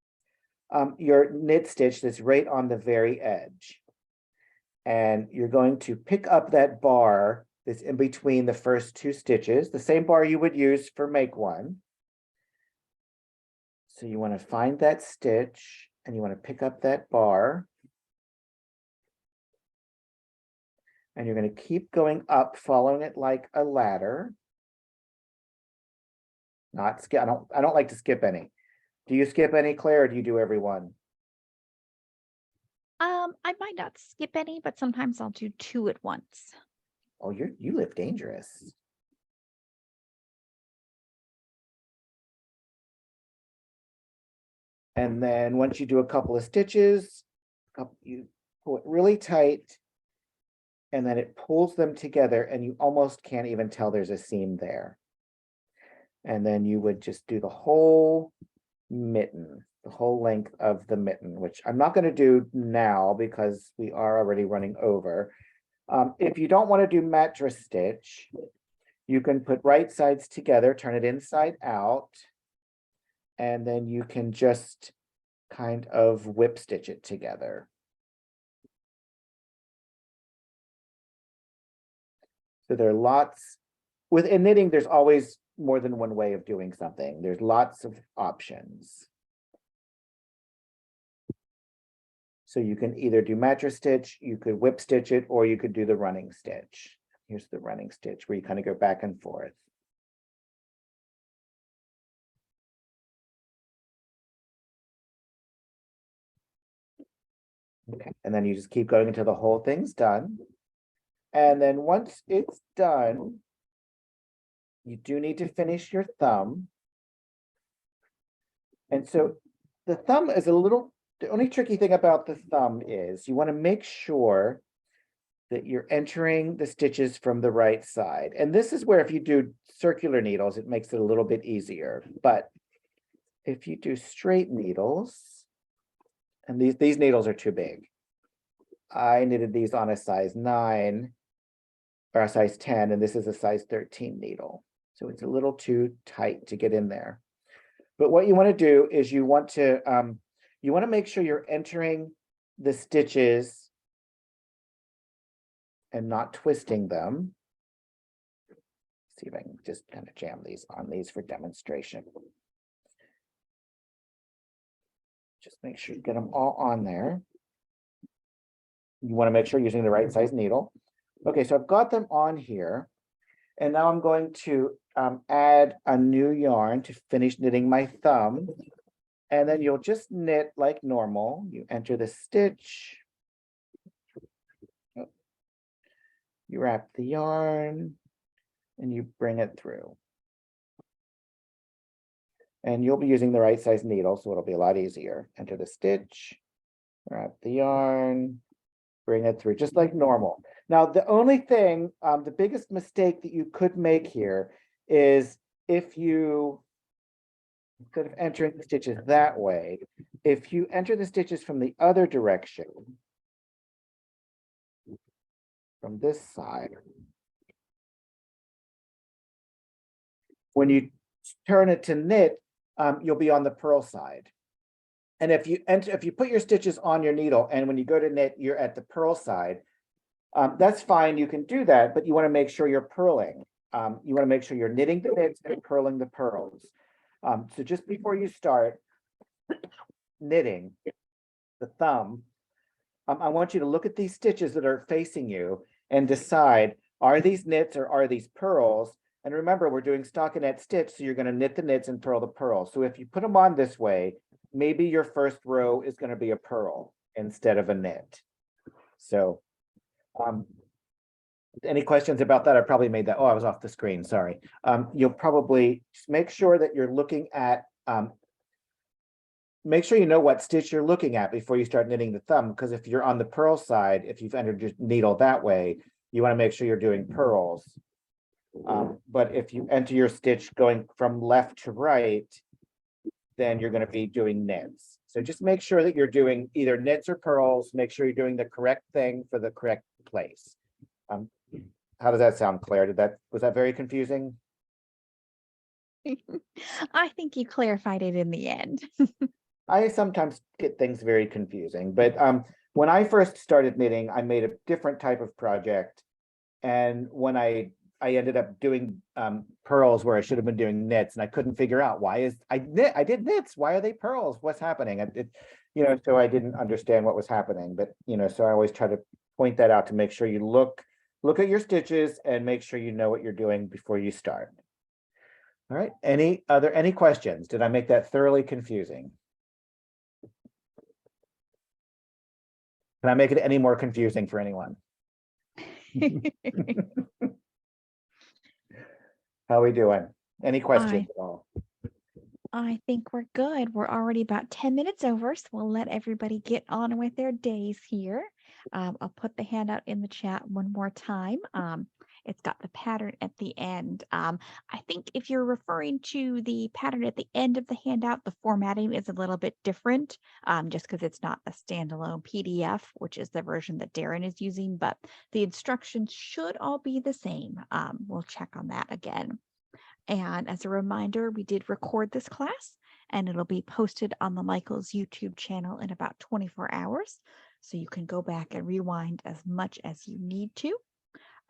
your knit stitch that's right on the very edge. And you're going to pick up that bar that's in between the first 2 stitches, the same bar you would use for make 1. So you want to find that stitch, and you want to pick up that bar. And you're going to keep going up, following it like a ladder. Not skip. I don't like to skip any. Do you skip any, Claire, or do you do every one? I might not skip any, but sometimes I'll do 2 at once. Oh, you live dangerous. And then once you do a couple of stitches, you pull it really tight, and then it pulls them together, and you almost can't even tell there's a seam there. And then you would just do the whole mitten, the whole length of the mitten, which I'm not going to do now because we are already running over. If you don't want to do mattress stitch, You can put right sides together, turn it inside out, and then you can just kind of whip stitch it together. So there are lots, within knitting, there's always more than one way of doing something. There's lots of options. So you can either do mattress stitch, you could whip stitch it, or you could do the running stitch. Here's the running stitch where you kind of go back and forth. Okay, and then you just keep going until the whole thing's done. And then once it's done, you do need to finish your thumb. And so the thumb is the only tricky thing about the thumb is you want to make sure that you're entering the stitches from the right side. And this is where if you do circular needles, it makes it a little bit easier. But if you do straight needles, and these needles are too big. I knitted these on a size 9 or a size 10, and this is a size 13 needle. So it's a little too tight to get in there. But what you want to do is you want to make sure you're entering the stitches and not twisting them. See if I can just kind of jam these on these for demonstration. Just make sure you get them all on there. You want to make sure you're using the right size needle. Okay, so I've got them on here. And now I'm going to add a new yarn to finish knitting my thumb. And then you'll just knit like normal. You enter the stitch. You wrap the yarn and you bring it through. And you'll be using the right size needle, so it'll be a lot easier. Enter the stitch, wrap the yarn, bring it through, just like normal. Now, the only thing, the biggest mistake that you could make here is if you, instead of entering the stitches that way, if you enter the stitches from the other direction, from this side, when you turn it to knit, you'll be on the purl side. And if you put your stitches on your needle and when you go to knit, you're at the purl side, that's fine, you can do that, but you want to make sure you're purling. You want to make sure you're knitting the knits and purling the purls. So just before you start knitting the thumb, I want you to look at these stitches that are facing you and decide, are these knits or are these purls? And remember, we're doing stockinette stitch, so you're going to knit the knits and purl the purls. So if you put them on this way, maybe your first row is going to be a purl instead of a knit. So any questions about that? I probably made that. Oh, I was off the screen. Sorry. You'll probably just make sure that you're looking at, make sure you know what stitch you're looking at before you start knitting the thumb, because if you're on the purl side, if you've entered your needle that way, you want to make sure you're doing purls. But if you enter your stitch going from left to right, then you're going to be doing knits. So just make sure that you're doing either knits or purls. Make sure you're doing the correct thing for the correct place. How does that sound, Claire? Was that very confusing? I think you clarified it in the end. I sometimes get things very confusing, but when I first started knitting, I made a different type of project. And when I ended up doing purls where I should have been doing knits, and I couldn't figure out why I did knits. Why are they purls? What's happening? So I didn't understand what was happening. But so I always try to point that out to make sure you look at your stitches and make sure you know what you're doing before you start. All right. Any questions? Did I make that thoroughly confusing? Can I make it any more confusing for anyone? How are we doing? Any questions at all? I think we're good. We're already about 10 minutes over, so we'll let everybody get on with their days here. I'll put the handout in the chat one more time. It's got the pattern at the end. I think if you're referring to the pattern at the end of the handout, the formatting is a little bit different, just because it's not a standalone PDF, which is the version that Darren is using, but the instructions should all be the same. We'll check on that again. And as a reminder, we did record this class and it'll be posted on the Michael's YouTube channel in about 24 hours. So you can go back and rewind as much as you need to.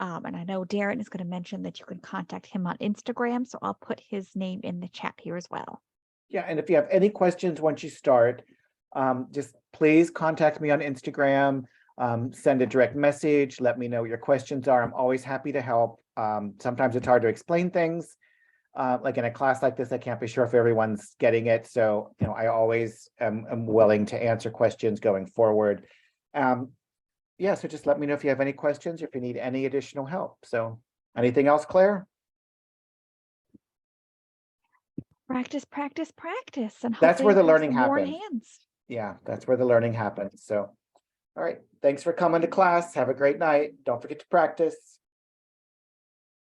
And I know Darren is going to mention that you can contact him on Instagram. So I'll put his name in the chat here as well. Yeah, and if you have any questions once you start, just please contact me on Instagram, send a direct message, let me know what your questions are. I'm always happy to help. Sometimes it's hard to explain things. Like in a class like this, I can't be sure if everyone's getting it. So, I always am willing to answer questions going forward. Yeah, so just let me know if you have any questions, or if you need any additional help. So anything else, Claire? Practice, practice, practice, and That's where hopefully the have learning some more in happens. hands. Yeah, that's where the learning happens. So, all right. Thanks for coming to class. Have a great night. Don't forget to practice.